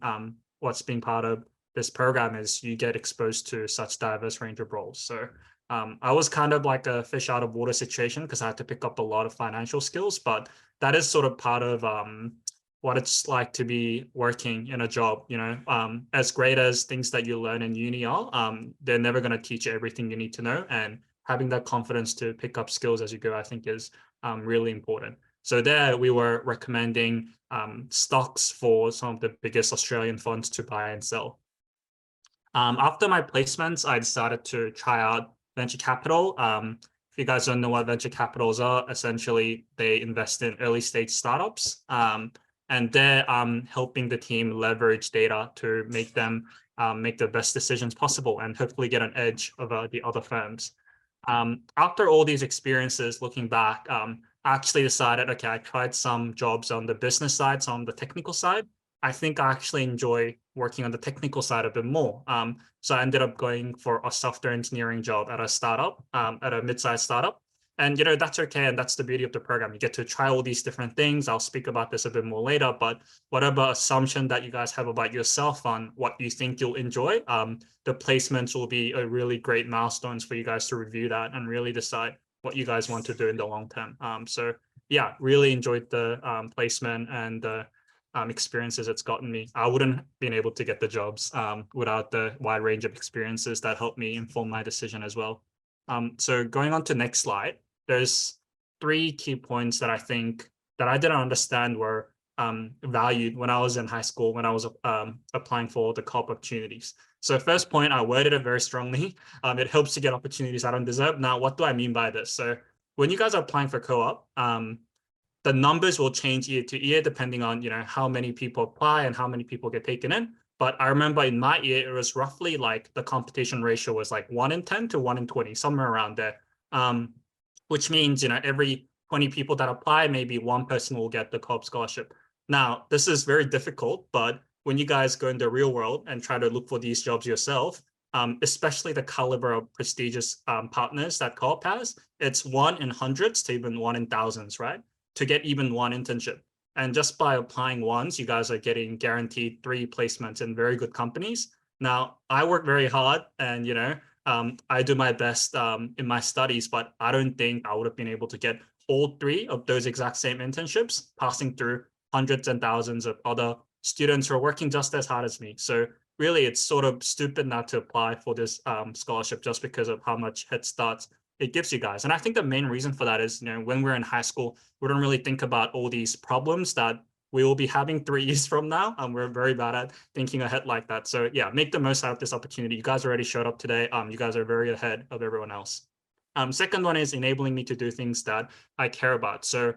What's being part of this program is you get exposed to such diverse range of roles. So I was kind of like a fish out of water situation because I had to pick up a lot of financial skills, but that is sort of part of what it's like to be working in a job, as great as things that you learn in uni are, they're never going to teach you everything you need to know. And having that confidence to pick up skills as you go, I think is really important. So there we were recommending stocks for some of the biggest Australian funds to buy and sell. After my placements, I decided to try out venture capital. If you guys don't know what venture capitals are, essentially they invest in early stage startups. And they're helping the team leverage data to make them make the best decisions possible and hopefully get an edge over the other firms. After all these experiences, looking back, I actually decided, okay, I tried some jobs on the business side, some on the technical side. I think I actually enjoy working on the technical side a bit more. So I ended up going for a software engineering job at a startup, at a mid-sized startup. And, that's okay. And that's the beauty of the program. You get to try all these different things. I'll speak about this a bit more later, but whatever assumption that you guys have about yourself on what you think you'll enjoy, the placements will be a really great milestones for you guys to review that and really decide what you guys want to do in the long term. So yeah, really enjoyed the placement and the experiences it's gotten me. I wouldn't have been able to get the jobs without the wide range of experiences that helped me inform my decision as well. So going on to next slide, there's 3 key points that I think that I didn't understand were valued when I was in high school, when I was applying for the co-op opportunities. So first point, I worded it very strongly. It helps to get opportunities I don't deserve. Now, what do I mean by this? So when you guys are applying for co-op, the numbers will change year to year depending on how many people apply and how many people get taken in. But I remember in my year, it was roughly like the competition ratio was like 1 in 10 to 1 in 20, somewhere around there. Which means, every 20 people that apply, maybe one person will get the co-op scholarship. Now, this is very difficult, but when you guys go in the real world and try to look for these jobs yourself, especially the caliber of prestigious partners that co-op has, it's 1 in hundreds to even 1 in thousands, right? To get even one internship. And just by applying once, you guys are getting guaranteed 3 placements in very good companies. Now, I work very hard and, I do my best in my studies, but I don't think I would have been able to get all 3 of those exact same internships, passing through hundreds and thousands of other students who are working just as hard as me. So really, it's sort of stupid not to apply for this scholarship just because of how much head start it gives you guys. And I think the main reason for that is, when we're in high school, we don't really think about all these problems that we will be having 3 years from now. And we're very bad at thinking ahead like that. So yeah, make the most out of this opportunity. You guys already showed up today. You guys are very ahead of everyone else. Second one is enabling me to do things that I care about. So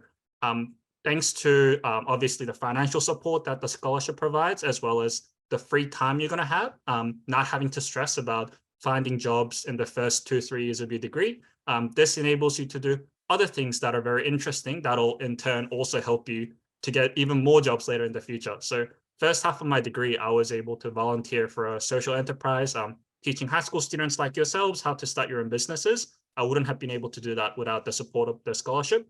thanks to obviously the financial support that the scholarship provides, as well as the free time you're going to have, not having to stress about finding jobs in the first 2-3 years of your degree. This enables you to do other things that are very interesting that'll in turn also help you to get even more jobs later in the future. So first half of my degree, I was able to volunteer for a social enterprise, teaching high school students like yourselves how to start your own businesses. I wouldn't have been able to do that without the support of the scholarship.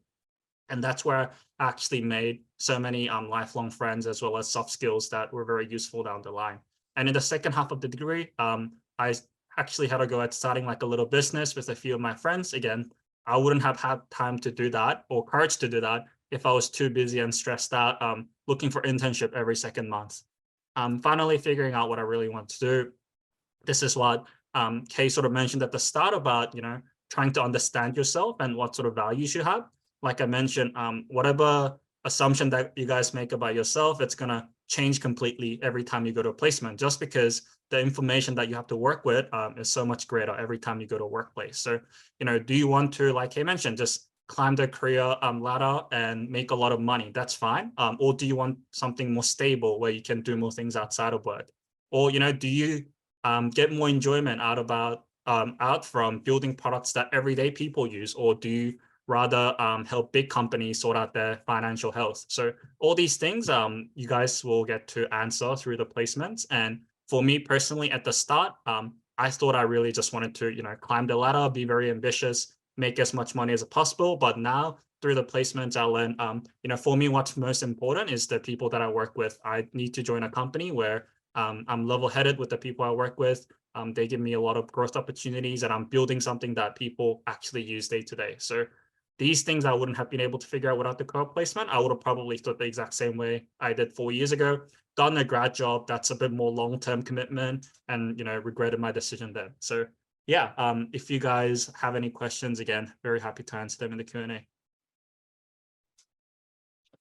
And that's where I actually made so many lifelong friends, as well as soft skills that were very useful down the line. And in the second half of the degree, I actually had to go at starting like a little business with a few of my friends. Again, I wouldn't have had time to do that or courage to do that if I was too busy and stressed out looking for internship every second month. Finally, figuring out what I really want to do. This is what Kay sort of mentioned at the start about, trying to understand yourself and what sort of values you have. Like I mentioned, whatever assumption that you guys make about yourself, it's going to change completely every time you go to a placement, just because the information that you have to work with is so much greater every time you go to a workplace. So, do you want to, like Kay mentioned, just climb the career ladder and make a lot of money? That's fine. Or do you want something more stable where you can do more things outside of work? Or, do you get more enjoyment out from building products that everyday people use? Or do you rather help big companies sort out their financial health? So all these things you guys will get to answer through the placements. And for me personally, at the start, I thought I really just wanted to, climb the ladder, be very ambitious, make as much money as possible. But now through the placements, I learned, for me, what's most important is the people that I work with. I need to join a company where I'm level-headed with the people I work with. They give me a lot of growth opportunities, and I'm building something that people actually use day to day. So these things I wouldn't have been able to figure out without the co-op placement. I would have probably thought the exact same way I did 4 years ago, done a grad job that's a bit more long-term commitment, and regretted my decision then. So yeah, if you guys have any questions, again, very happy to answer them in the Q&A.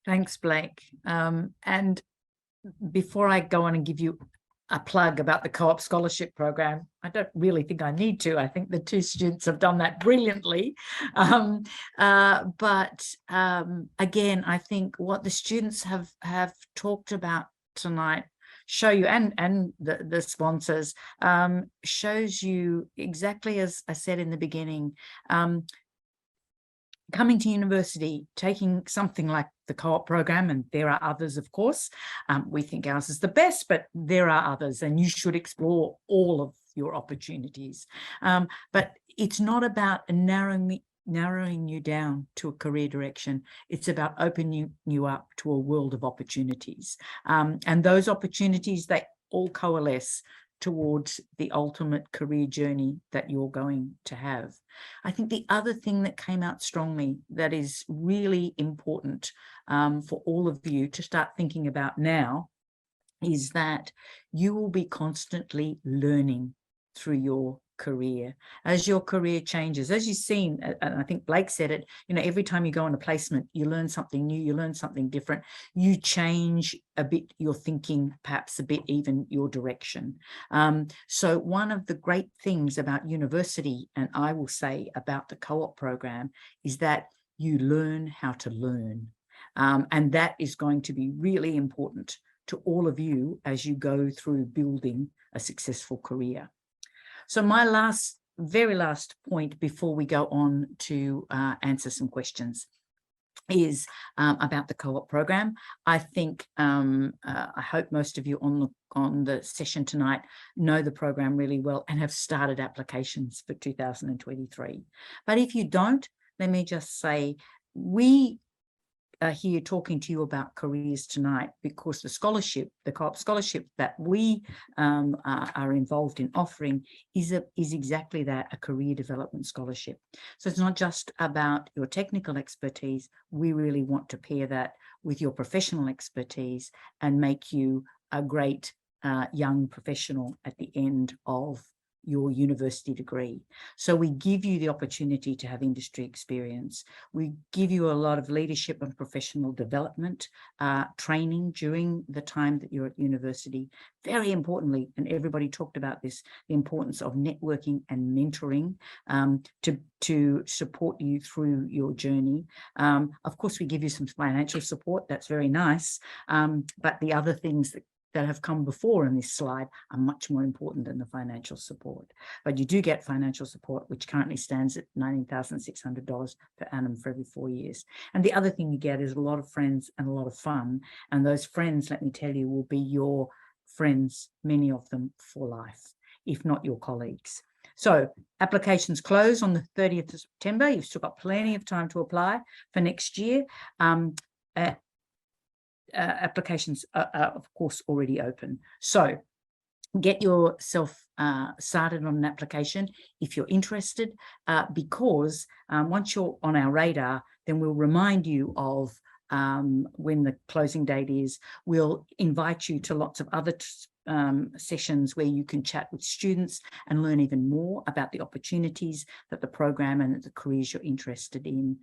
Thanks, Blake. And before I go on and give you a plug about the co-op scholarship program, I don't really think I need to. I think the 2 students have done that brilliantly. But again, I think what the students have talked about tonight show you, and the sponsors, shows you exactly as I said in the beginning, coming to university, taking something like the co-op program, and there are others, of course. We think ours is the best, but there are others, and you should explore all of your opportunities. But it's not about narrowing you down to a career direction. It's about opening you up to a world of opportunities. And those opportunities, they all coalesce towards the ultimate career journey that you're going to have. I think the other thing that came out strongly that is really important for all of you to start thinking about now is that you will be constantly learning through your career. As your career changes, as you've seen, and I think Blake said it, every time you go on a placement, you learn something new, you learn something different, you change a bit your thinking, perhaps a bit even your direction. So one of the great things about university, and I will say about the co-op program, is that you learn how to learn. And that is going to be really important to all of you as you go through building a successful career. So my very last point before we go on to answer some questions is about the co-op program. I think, I hope most of you on the session tonight know the program really well and have started applications for 2023. But if you don't, let me just say, we here talking to you about careers tonight because the scholarship, the co-op scholarship that we are involved in offering is exactly that, a career development scholarship. So it's not just about your technical expertise. We really want to pair that with your professional expertise and make you a great young professional at the end of your university degree. So we give you the opportunity to have industry experience. We give you a lot of leadership and professional development training during the time that you're at university. Very importantly, and everybody talked about this, the importance of networking and mentoring to support you through your journey. Of course, we give you some financial support. That's very nice. But the other things that have come before in this slide are much more important than the financial support. But you do get financial support, which currently stands at $19,600 per annum for every 4 years. And the other thing you get is a lot of friends and a lot of fun. And those friends, let me tell you, will be your friends, many of them for life, if not your colleagues. So applications close on the 30th of September. You've still got plenty of time to apply for next year. Applications are of course already open. So get yourself started on an application if you're interested, because once you're on our radar, then we'll remind you of when the closing date is. We'll invite you to lots of other sessions where you can chat with students and learn even more about the opportunities that the program and the careers you're interested in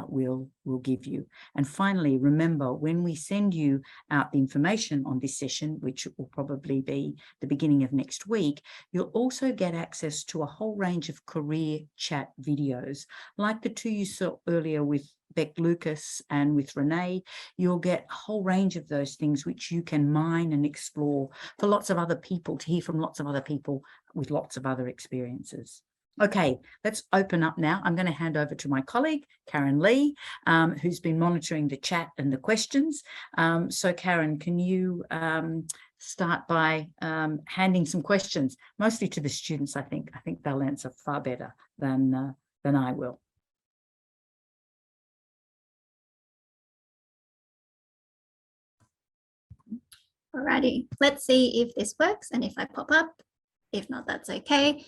will give you. And finally, remember, when we send you out the information on this session, which will probably be the beginning of next week, you'll also get access to a whole range of career chat videos, like the two you saw earlier with Beck Lucas and with Renee. You'll get a whole range of those things which you can mine and explore for lots of other people, to hear from lots of other people with lots of other experiences. Okay, let's open up now. I'm going to hand over to my colleague, Karen Lee, who's been monitoring the chat and the questions. So Karen, can you start by handing some questions, mostly to the students, I think. I think they'll answer far better than I will.
Alrighty, let's see if this works and if I pop up. If not, that's okay.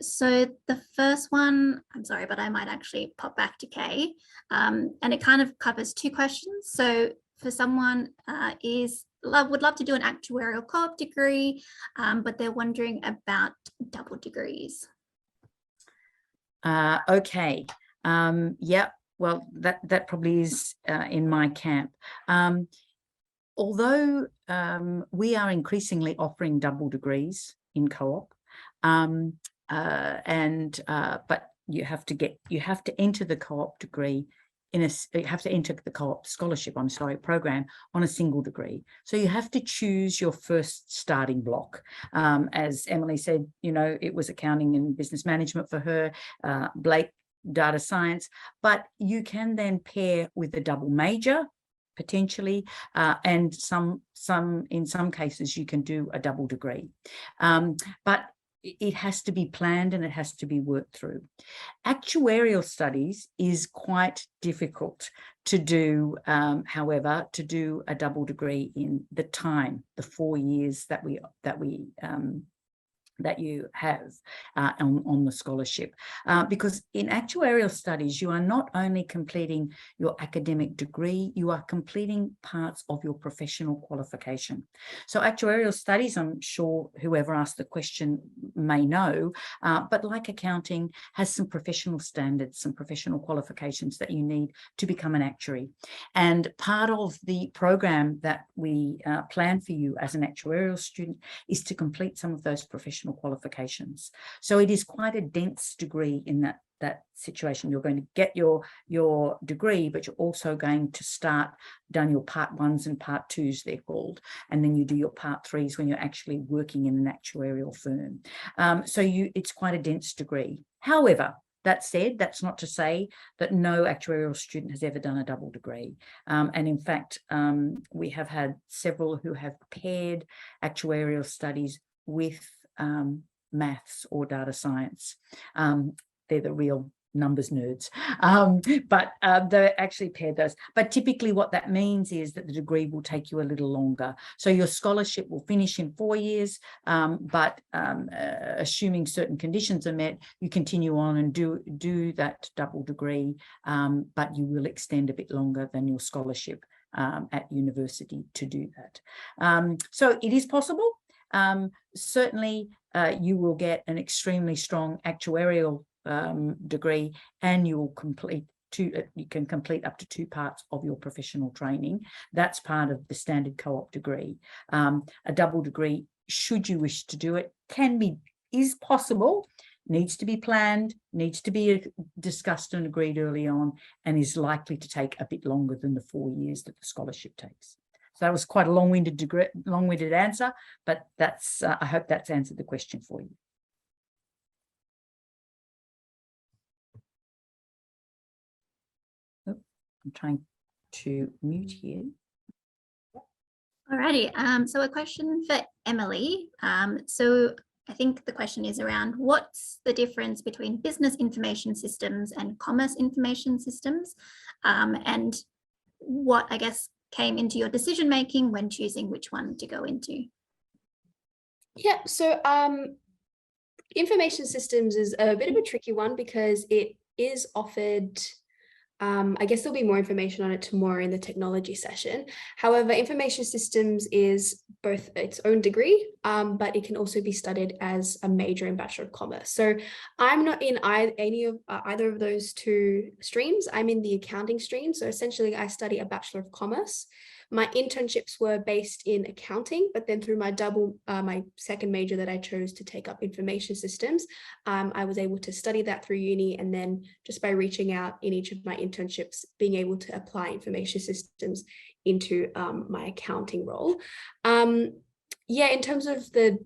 So the first one, I'm sorry, but I might actually pop back to Kay, and it kind of covers two questions. So for someone would love to do an actuarial co-op degree, but they're wondering about double degrees.
Okay, yeah, well, that probably is in my camp. Although we are increasingly offering double degrees in co-op, but you have to enter the co-op degree you have to enter the co-op scholarship, program on a single degree. So you have to choose your first starting block. As Emily said, you know, it was accounting and business management for her, Blake, data science, but you can then pair with a double major potentially, and in some cases you can do a double degree, but it has to be planned and it has to be worked through. Actuarial studies is quite difficult to do, however, to do a double degree in the 4 years that you have on the scholarship, because in actuarial studies you are not only completing your academic degree, you are completing parts of your professional qualification. So actuarial studies, I'm sure whoever asked the question may know, but like accounting, has some professional standards, some professional qualifications that you need to become an actuary. And part of the program that we plan for you as an actuarial student is to complete some of those professional qualifications. So it is quite a dense degree in that situation. You're going to get your degree, but you're also going to done your part 1s and part 2s, they're called, and then you do your part 3s when you're actually working in an actuarial firm. So it's quite a dense degree. However, that said, that's not to say that no actuarial student has ever done a double degree. And in fact, we have had several who have paired actuarial studies with maths or data science. They're the real numbers nerds, but they're actually paired those. But typically what that means is that the degree will take you a little longer. So your scholarship will finish in 4 years, but assuming certain conditions are met, you continue on and do that double degree, but you will extend a bit longer than your scholarship at university to do that. So it is possible. Certainly you will get an extremely strong actuarial degree, and you will you can complete up to 2 parts of your professional training. That's part of the standard co-op degree. A double degree, should you wish to do it, is possible, needs to be planned, needs to be discussed and agreed early on, and is likely to take a bit longer than the 4 years that the scholarship takes. So that was quite a long-winded answer, but that's I hope that's answered the question for you. I'm trying to mute here.
Alrighty, so a question for Emily. So I think the question is around what's the difference between business information systems and commerce information systems, and what, I guess, came into your decision making when choosing which one to go into?
Yeah, so information systems is a bit of a tricky one because it is offered, I guess there'll be more information on it tomorrow in the technology session. However, information systems is both its own degree, but it can also be studied as a major in Bachelor of Commerce. So I'm not in either of those 2 streams. I'm in the accounting stream. So essentially I study a Bachelor of Commerce. My internships were based in accounting, but then through my my second major that I chose to take up information systems, I was able to study that through uni, and then just by reaching out in each of my internships, being able to apply information systems into my accounting role. Yeah, in terms of the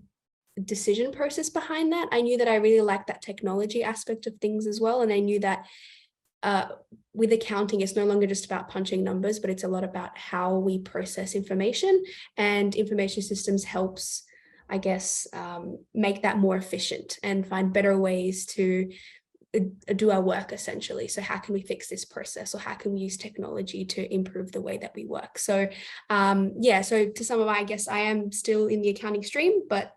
decision process behind that, I knew that I really liked that technology aspect of things as well, and I knew that with accounting, it's no longer just about punching numbers, but it's a lot about how we process information, and information systems helps, I guess, make that more efficient and find better ways to do our work, essentially. So how can we fix this process, or how can we use technology to improve the way that we work? So yeah, so to sum up, I guess I am still in the accounting stream, but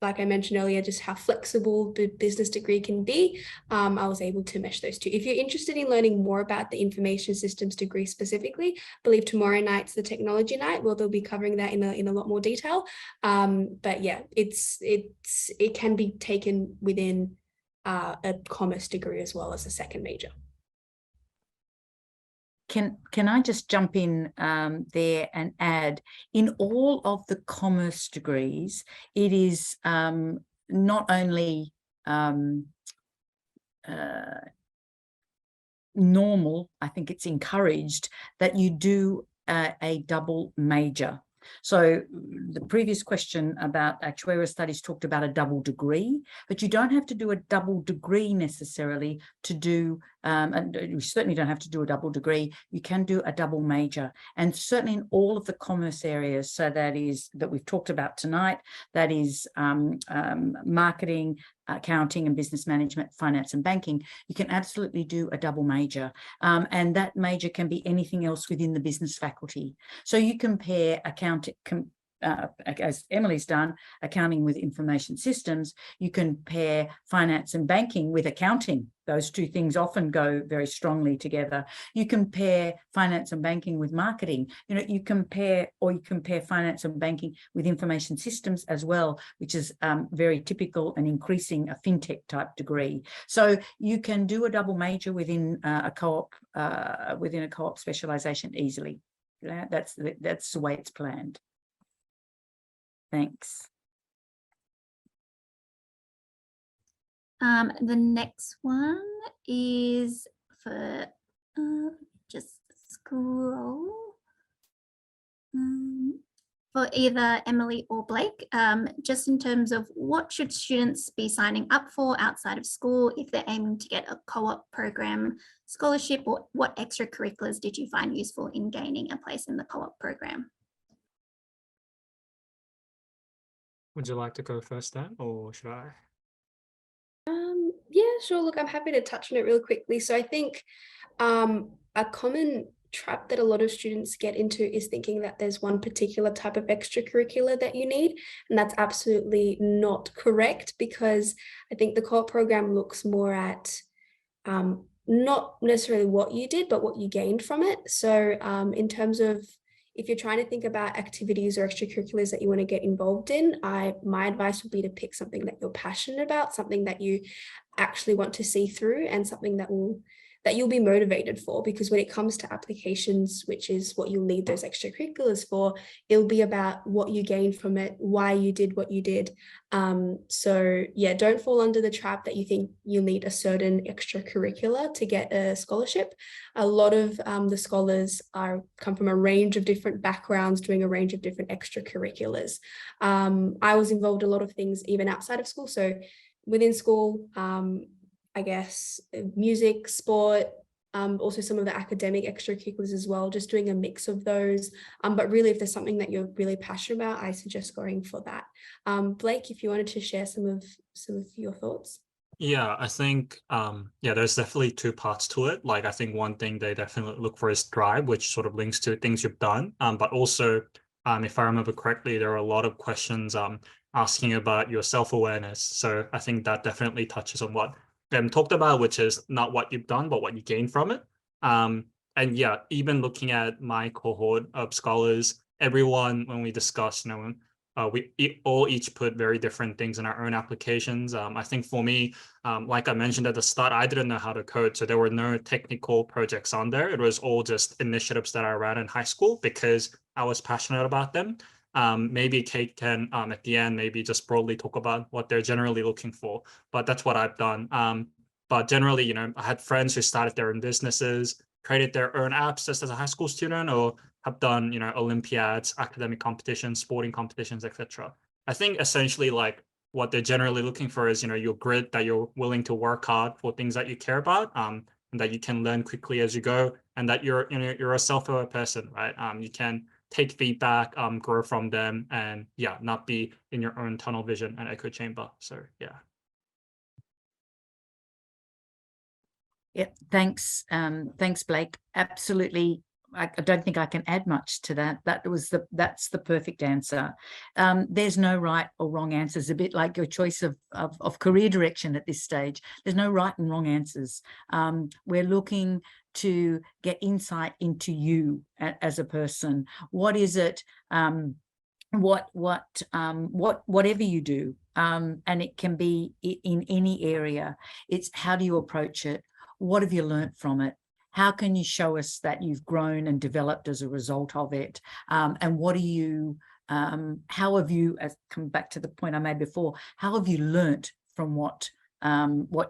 like I mentioned earlier, just how flexible the business degree can be, I was able to mesh those 2. If you're interested in learning more about the information systems degree specifically, I believe tomorrow night's the technology night, where they'll be covering that in a lot more detail. But yeah, it can be taken within a commerce degree as well as a second major.
Can I just jump in there and add, in all of the commerce degrees, it is not only normal, I think it's encouraged, that you do a double major. So the previous question about actuarial studies talked about a double degree, but you don't have to do a double degree necessarily to do, and you certainly don't have to do a double degree. You can do a double major, and certainly in all of the commerce areas. So that we've talked about tonight, that is marketing, accounting and business management, finance and banking, you can absolutely do a double major. And that major can be anything else within the business faculty. So you compare as Emily's done, accounting with information systems, you compare finance and banking with accounting. Those 2 things often go very strongly together. You compare finance and banking with marketing. You compare finance and banking with information systems as well, which is very typical and increasing a fintech type degree. So you can do a double major within a co-op specialization easily. That's the way it's planned. Thanks.
The next one is for, just scroll, for either Emily or Blake, just in terms of what should students be signing up for outside of school if they're aiming to get a co-op program scholarship, or what extracurriculars did you find useful in gaining a place in the co-op program?
Would you like to go first then, or should I?
Yeah, sure. Look, I'm happy to touch on it real quickly. So I think a common trap that a lot of students get into is thinking that there's one particular type of extracurricular that you need, and that's absolutely not correct, because I think the co-op program looks more at not necessarily what you did, but what you gained from it. So in terms of, if you're trying to think about activities or extracurriculars that you want to get involved in, my advice would be to pick something that you're passionate about, something that you actually want to see through, and something that you'll be motivated for, because when it comes to applications, which is what you'll need those extracurriculars for, it'll be about what you gained from it, why you did what you did. So yeah, don't fall under the trap that you think you'll need a certain extracurricular to get a scholarship. A lot of the scholars come from a range of different backgrounds, doing a range of different extracurriculars. I was involved in a lot of things even outside of school. So within school, I guess music, sport, also some of the academic extracurriculars as well, just doing a mix of those. But really, if there's something that you're really passionate about, I suggest going for that. Blake, if you wanted to share some of your thoughts.
Yeah, I think there's definitely two parts to it. Like, I think one thing they definitely look for is drive, which sort of links to things you've done. But also, if I remember correctly, there are a lot of questions asking about your self-awareness. So I think that definitely touches on what Ben talked about, which is not what you've done, but what you gain from it. And yeah, even looking at my cohort of scholars, everyone, when we discuss, we all each put very different things in our own applications. I think for me, like I mentioned at the start, I didn't know how to code, so there were no technical projects on there. It was all just initiatives that I ran in high school because I was passionate about them. Maybe Kate can, at the end, maybe just broadly talk about what they're generally looking for, but that's what I've done. But generally, I had friends who started their own businesses, created their own apps just as a high school student, or have done, Olympiads, academic competitions, sporting competitions, etc. I think essentially like what they're generally looking for is, your grit, that you're willing to work hard for things that you care about, and that you can learn quickly as you go, and that you're a self-aware person, right? You can take feedback, grow from them, and yeah, not be in your own tunnel vision and echo chamber. So yeah.
Yeah, thanks. Thanks, Blake. Absolutely. I don't think I can add much to that. That's the perfect answer. There's no right or wrong answers. A bit like your choice of career direction at this stage. There's no right and wrong answers. We're looking to get insight into you as a person. What is it? Whatever you do, and it can be in any area. It's how do you approach it? What have you learned from it? How can you show us that you've grown and developed as a result of it? And what do you, how have you, as come back to the point I made before, how have you learnt from what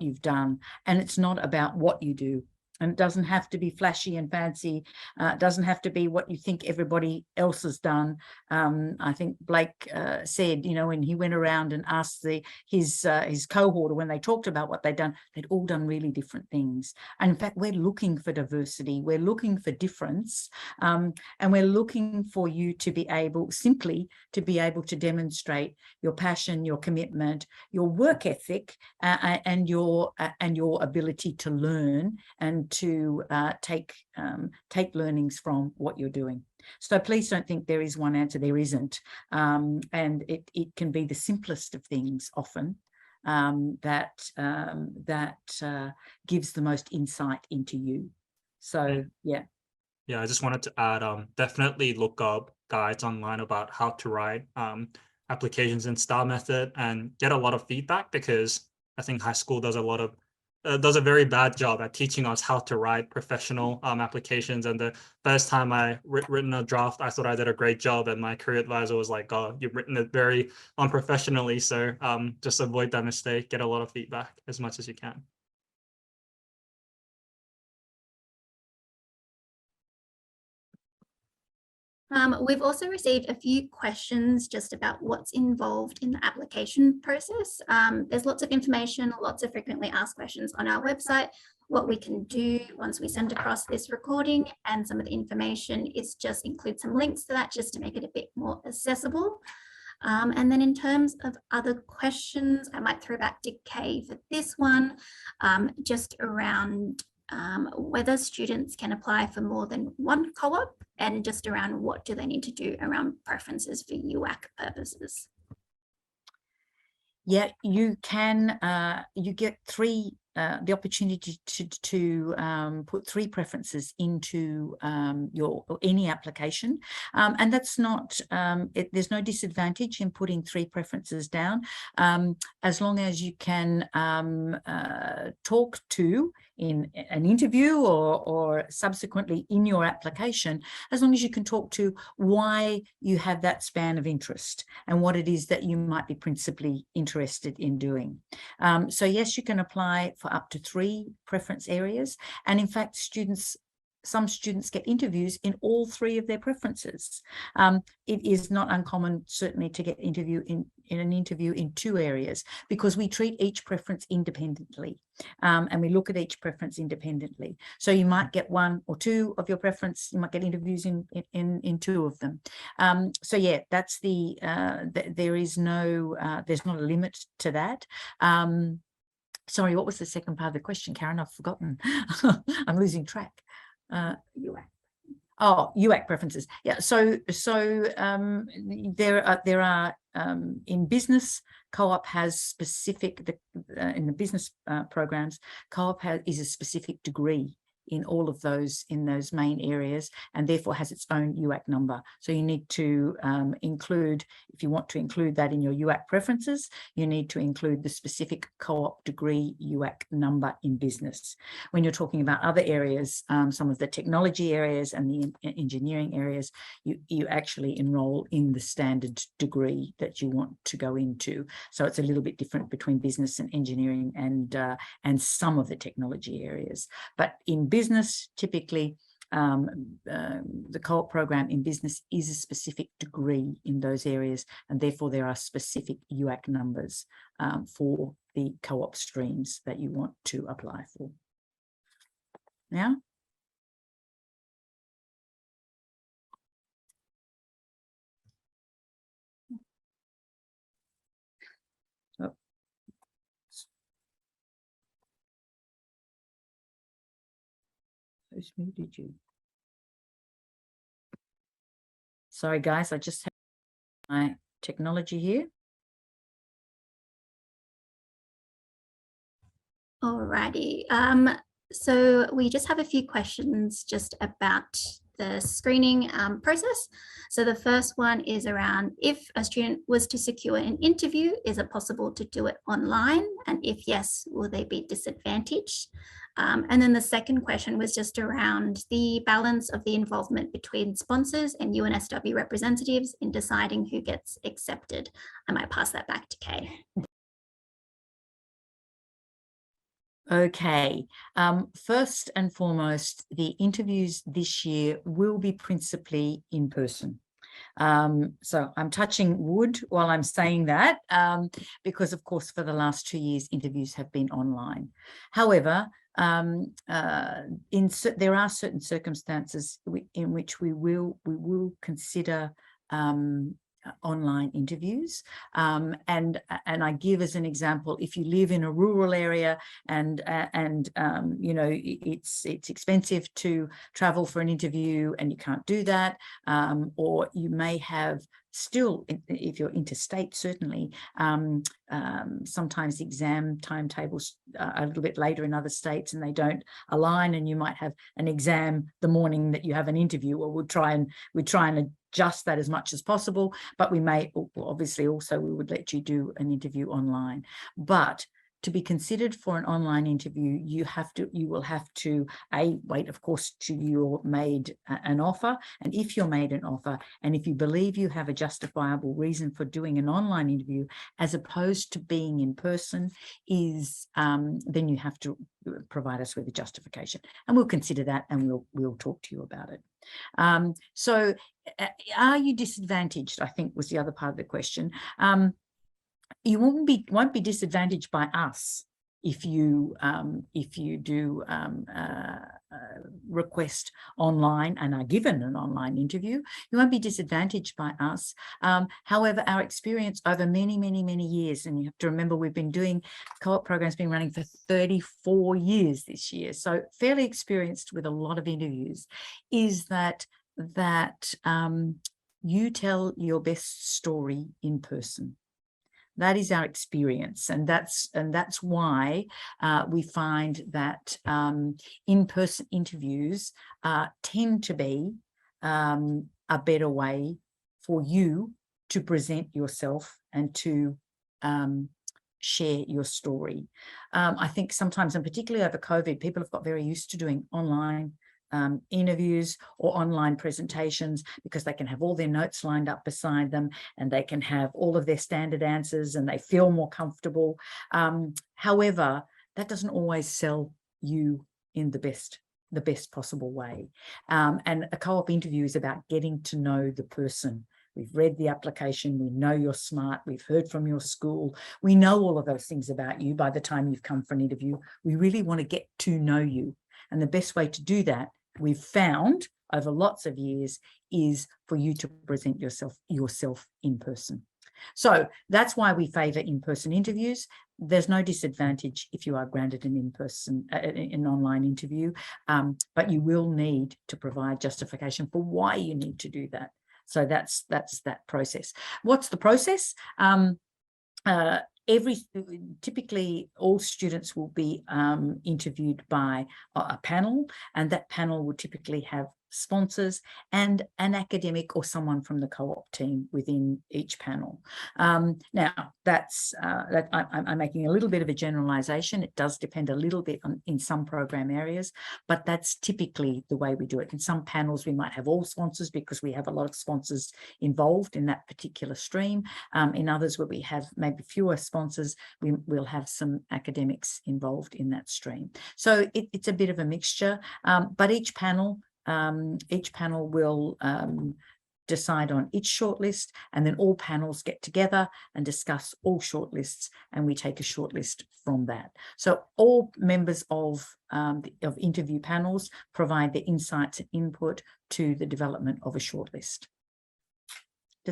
you've done? And it's not about what you do. And it doesn't have to be flashy and fancy. It doesn't have to be what you think everybody else has done. I think Blake said, when he went around and asked his cohort, or when they talked about what they'd done, they'd all done really different things. And in fact, we're looking for diversity. We're looking for difference. And we're looking for you to be able to demonstrate your passion, your commitment, your work ethic, and your ability to learn and to take learnings from what you're doing. So please don't think there is one answer. There isn't, and it can be the simplest of things often that gives the most insight into you. So yeah.
Yeah, I just wanted to add, definitely look up guides online about how to write applications in STAR method and get a lot of feedback, because I think high school does a very bad job at teaching us how to write professional applications. And the first time I written a draft, I thought I did a great job, and my career advisor was like, "Oh, you've written it very unprofessionally." So just avoid that mistake. Get a lot of feedback as much as you can.
We've also received a few questions just about what's involved in the application process. There's lots of information, lots of frequently asked questions on our website. What we can do once we send across this recording and some of the information is just include some links to that, just to make it a bit more accessible. And then in terms of other questions, I might throw back to Kay for this one, just around whether students can apply for more than one co-op, and just around what do they need to do around preferences for UAC purposes.
Yeah, you can, you get the opportunity to put 3 preferences into any application. And that's not, there's no disadvantage in putting 3 preferences down, as long as you can talk to in an interview or subsequently in your application, as long as you can talk to why you have that span of interest and what it is that you might be principally interested in doing. So yes, you can apply for up to 3 preference areas. And in fact, some students get interviews in all 3 of their preferences. It is not uncommon, certainly, to get in an interview in 2 areas, because we treat each preference independently, and we look at each preference independently. So you might get 1 or 2 of your preference, you might get interviews in 2 of them. So yeah, that's there is no, there's not a limit to that. Sorry, what was the second part of the question, Karen? I've forgotten. I'm losing track. UAC. Oh, UAC preferences. Yeah. So there are in business, co-op has specific in the business programs, co-op is a specific degree in all of those, in those main areas, and therefore has its own UAC number. So you need to include, if you want to include that in your UAC preferences, you need to include the specific co-op degree UAC number in business. When you're talking about other areas, some of the technology areas and the engineering areas, you actually enroll in the standard degree that you want to go into. So it's a little bit different between business and engineering and some of the technology areas. But in business, typically, the co-op program in business is a specific degree in those areas, and therefore there are specific UAC numbers for the co-op streams that you want to apply for. Now? Oh. Who's muted you? Sorry, guys, I just have my technology here.
Alrighty. So we just have a few questions just about the screening process. So the first one is around, if a student was to secure an interview, is it possible to do it online? And if yes, will they be disadvantaged? And then the second question was just around the balance of the involvement between sponsors and UNSW representatives in deciding who gets accepted. I might pass that back to Kay.
Okay, first and foremost, the interviews this year will be principally in person. So I'm touching wood while I'm saying that, because of course for the last 2 years interviews have been online. However, there are certain circumstances in which we will consider online interviews, and I give as an example, if you live in a rural area and you know, it's expensive to travel for an interview and you can't do that, or you may have still, if you're interstate, certainly sometimes exam timetables are a little bit later in other states and they don't align, and you might have an exam the morning that you have an interview. Or we'd try and adjust that as much as possible, but we may obviously also, we would let you do an interview online. But to be considered for an online interview, you will have to wait, of course, till you're made an offer. And if you're made an offer, and if you believe you have a justifiable reason for doing an online interview as opposed to being in person, then you have to provide us with a justification, and we'll consider that, and we'll talk to you about it. So are you disadvantaged, I think was the other part of the question. You won't be disadvantaged by us if you do request online and are given an online interview, you won't be disadvantaged by us. However, our experience over many, many, many years, and you have to remember we've been doing co-op programs, been running for 34 years this year, so fairly experienced with a lot of interviews, is that you tell your best story in person. That is our experience, and that's why we find that in-person interviews tend to be a better way for you to present yourself and to share your story. I think sometimes, and particularly over COVID, people have got very used to doing online interviews or online presentations because they can have all their notes lined up beside them and they can have all of their standard answers and they feel more comfortable. However, that doesn't always sell you in the best possible way. And a co-op interview is about getting to know the person. We've read the application, we know you're smart, we've heard from your school, we know all of those things about you by the time you've come for an interview. We really want to get to know you. And the best way to do that, we've found over lots of years, is for you to present yourself in person. So that's why we favour in-person interviews. There's no disadvantage if you are granted an in-person, an online interview, but you will need to provide justification for why you need to do that. So that's that process. What's the process? Typically all students will be interviewed by a panel, and that panel will typically have sponsors and an academic or someone from the co-op team within each panel. Now, I'm making a little bit of a generalization. It does depend a little bit in some program areas, but that's typically the way we do it. In some panels, we might have all sponsors because we have a lot of sponsors involved in that particular stream. In others, where we have maybe fewer sponsors, we'll have some academics involved in that stream. So it's a bit of a mixture, but each panel will decide on each shortlist, and then all panels get together and discuss all shortlists, and we take a shortlist from that. So all members of interview panels provide their insights and input to the development of a shortlist.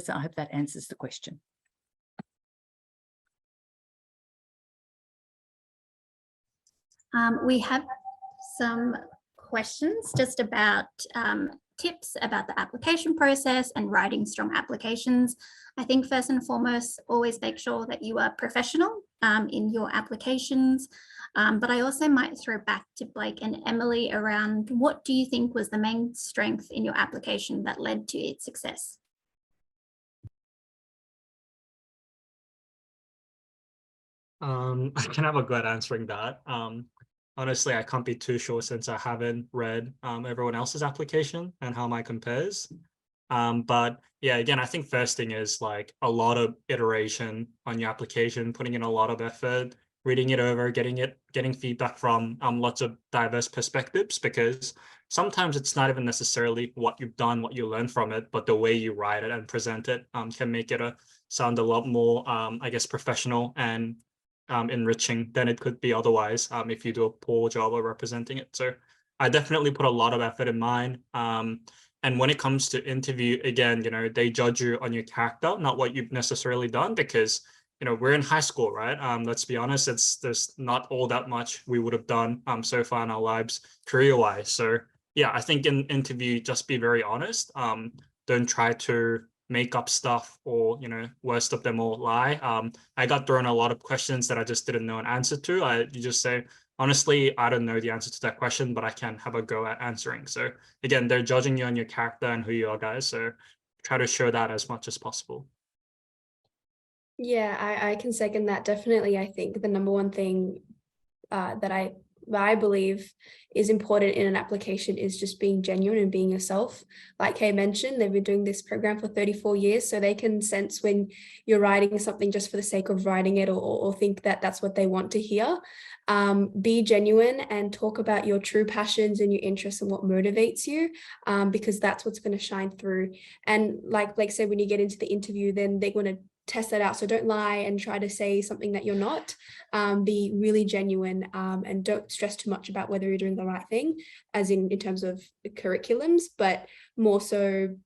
I hope that answers the question.
We have some questions just about tips about the application process and writing strong applications. I think first and foremost, always make sure that you are professional in your applications. But I also might throw back to Blake and Emily around, what do you think was the main strength in your application that led to its success?
I can have a good answering that. Honestly, I can't be too sure since I haven't read everyone else's application and how mine compares. But yeah, again, I think first thing is like a lot of iteration on your application, putting in a lot of effort, reading it over, getting feedback from lots of diverse perspectives, because sometimes it's not even necessarily what you've done, what you learn from it, but the way you write it and present it can make it sound a lot more, I guess, professional and enriching than it could be otherwise if you do a poor job of representing it. So I definitely put a lot of effort in mine. And when it comes to interview, again, they judge you on your character, not what you've necessarily done, because we're in high school, right? Let's be honest, there's not all that much we would have done so far in our lives career-wise. So yeah, I think in interview, just be very honest. Don't try to make up stuff or, worst of them all lie. I got thrown a lot of questions that I just didn't know an answer to. You just say, honestly, I don't know the answer to that question, but I can have a go at answering. So again, they're judging you on your character and who you are, guys. So try to show that as much as possible.
Yeah, I can second that. Definitely, I think the number one thing that I believe is important in an application is just being genuine and being yourself. Like Kay mentioned, they've been doing this program for 34 years, so they can sense when you're writing something just for the sake of writing it, or think that that's what they want to hear. Be genuine and talk about your true passions and your interests and what motivates you, because that's what's going to shine through. And like Blake said, when you get into the interview, then they're going to test that out. So don't lie and try to say something that you're not. Be really genuine, and don't stress too much about whether you're doing the right thing, as in terms of the curriculums, but more so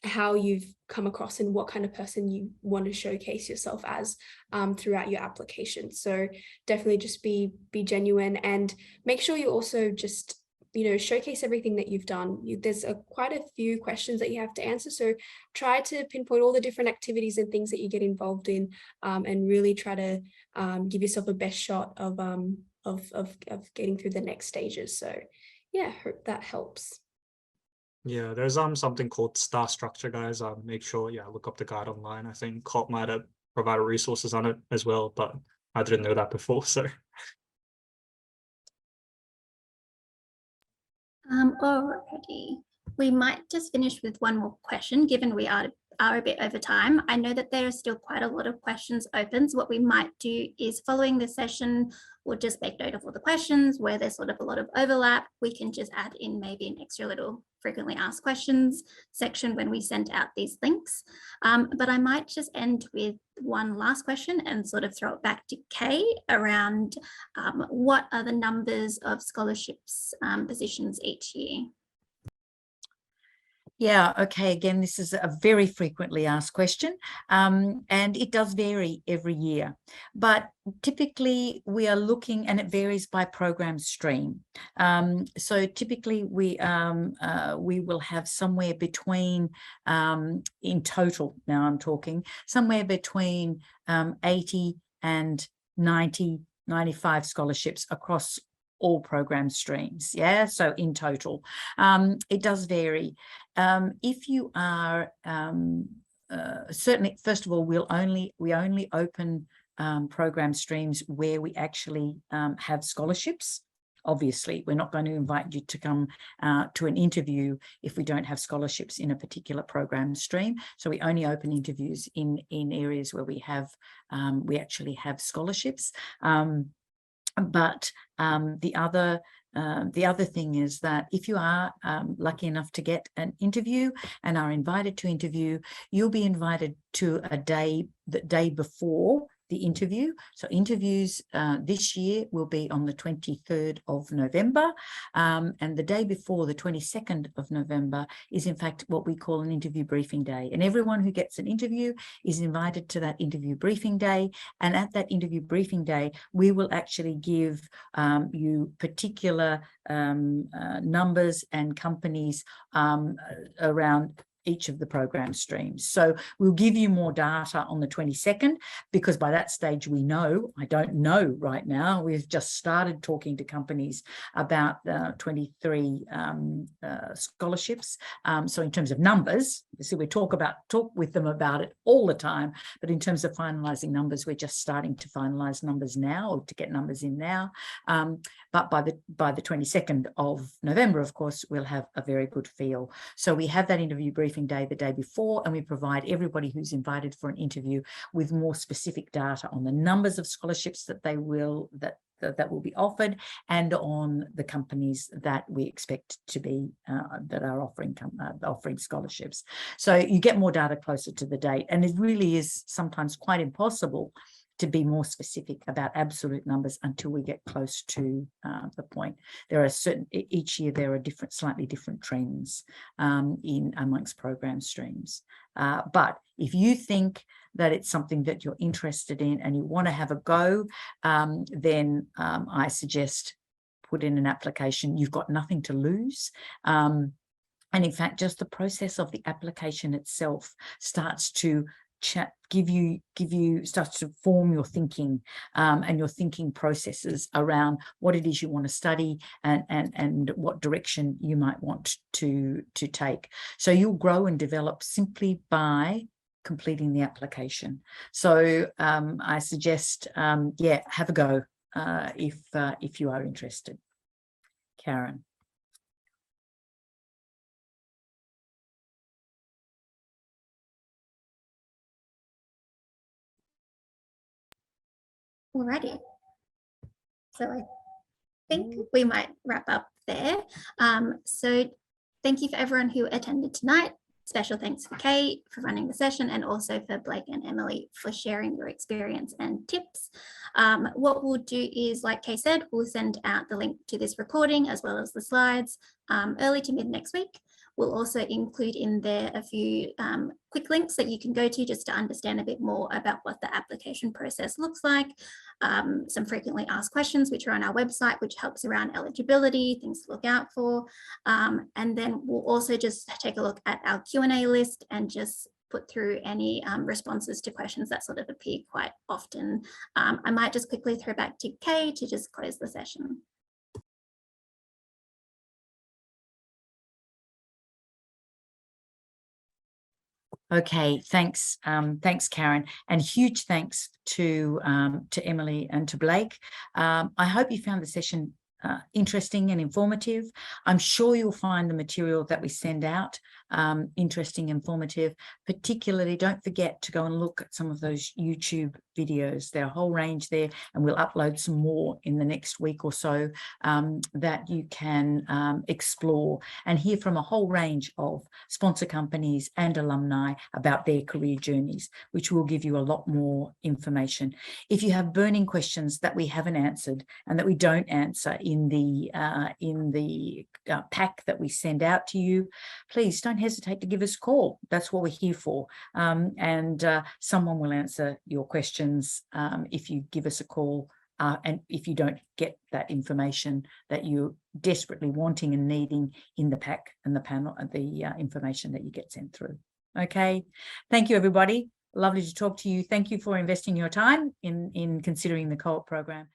how you've come across and what kind of person you want to showcase yourself as throughout your application. So definitely just be genuine, and make sure you also just, you know, showcase everything that you've done. There's quite a few questions that you have to answer. So try to pinpoint all the different activities and things that you get involved in, and really try to give yourself a best shot of getting through the next stages. So yeah, hope that helps.
Yeah, there's something called star structure, guys. Make sure, look up the guide online. I think COP might have provided resources on it as well, but I didn't know that before. So
Alrighty, we might just finish with one more question, given we are a bit over time. I know that there are still quite a lot of questions open. So what we might do is, following this session, we'll just make note of all the questions where there's sort of a lot of overlap. We can just add in maybe an extra little frequently asked questions section when we send out these links. But I might just end with one last question and sort of throw it back to Kay around what are the numbers of scholarships positions each year?
Yeah, okay, again, this is a very frequently asked question, and it does vary every year, but typically we are looking, and it varies by program stream. So typically we will have somewhere between, in total, now I'm talking, somewhere between 80 and 90, 95 scholarships across all program streams. Yeah, so in total, it does vary. If you are certainly, first of all, we only open program streams where we actually have scholarships. Obviously, we're not going to invite you to come to an interview if we don't have scholarships in a particular program stream. So we only open interviews in areas where we actually have scholarships. But the other thing is that if you are lucky enough to get an interview and are invited to interview, you'll be invited to the day before the interview. So interviews this year will be on the 23rd of November, and the day before, the 22nd of November, is in fact what we call an interview briefing day. And everyone who gets an interview is invited to that interview briefing day. And at that interview briefing day, we will actually give you particular numbers and companies around each of the program streams. So we'll give you more data on the 22nd, because by that stage we know, I don't know right now, we've just started talking to companies about 23 scholarships. So in terms of numbers, so we talk with them about it all the time, but in terms of finalizing numbers, we're just starting to finalize numbers now, or to get numbers in now. But by the 22nd of November, of course, we'll have a very good feel. So we have that interview briefing day the day before, and we provide everybody who's invited for an interview with more specific data on the numbers of scholarships that will be offered, and on the companies that we expect to be that are offering scholarships. So you get more data closer to the date, and it really is sometimes quite impossible to be more specific about absolute numbers until we get close to the point. There are each year there are slightly different trends amongst program streams. But if you think that it's something that you're interested in and you want to have a go, then I suggest put in an application. You've got nothing to lose. And in fact, just the process of the application itself starts to starts to form your thinking and your thinking processes around what it is you want to study and what direction you might want to take. So you'll grow and develop simply by completing the application. So I suggest, have a go if you are interested. Karen.
Alrighty. So I think we might wrap up there. So thank you for everyone who attended tonight. Special thanks for Kay for running the session, and also for Blake and Emily for sharing your experience and tips. What we'll do is, like Kay said, we'll send out the link to this recording as well as the slides early to mid next week. We'll also include in there a few quick links that you can go to just to understand a bit more about what the application process looks like. Some frequently asked questions, which are on our website, which helps around eligibility, things to look out for. And then we'll also just take a look at our Q&A list and just put through any responses to questions that sort of appear quite often. I might just quickly throw back to Kay to just close the session.
Okay, thanks, thanks, Karen, and huge thanks to Emily and to Blake. I hope you found the session interesting and informative. I'm sure you'll find the material that we send out interesting, informative. Particularly, don't forget to go and look at some of those YouTube videos. There are a whole range there, and we'll upload some more in the next week or so that you can explore and hear from a whole range of sponsor companies and alumni about their career journeys, which will give you a lot more information. If you have burning questions that we haven't answered and that we don't answer in the pack that we send out to you, please don't hesitate to give us a call. That's what we're here for. And someone will answer your questions if you give us a call. And if you don't get that information that you're desperately wanting and needing in the pack and the panel, the information that you get sent through. Okay. Thank you, everybody. Lovely to talk to you. Thank you for investing your time in considering the co-op program.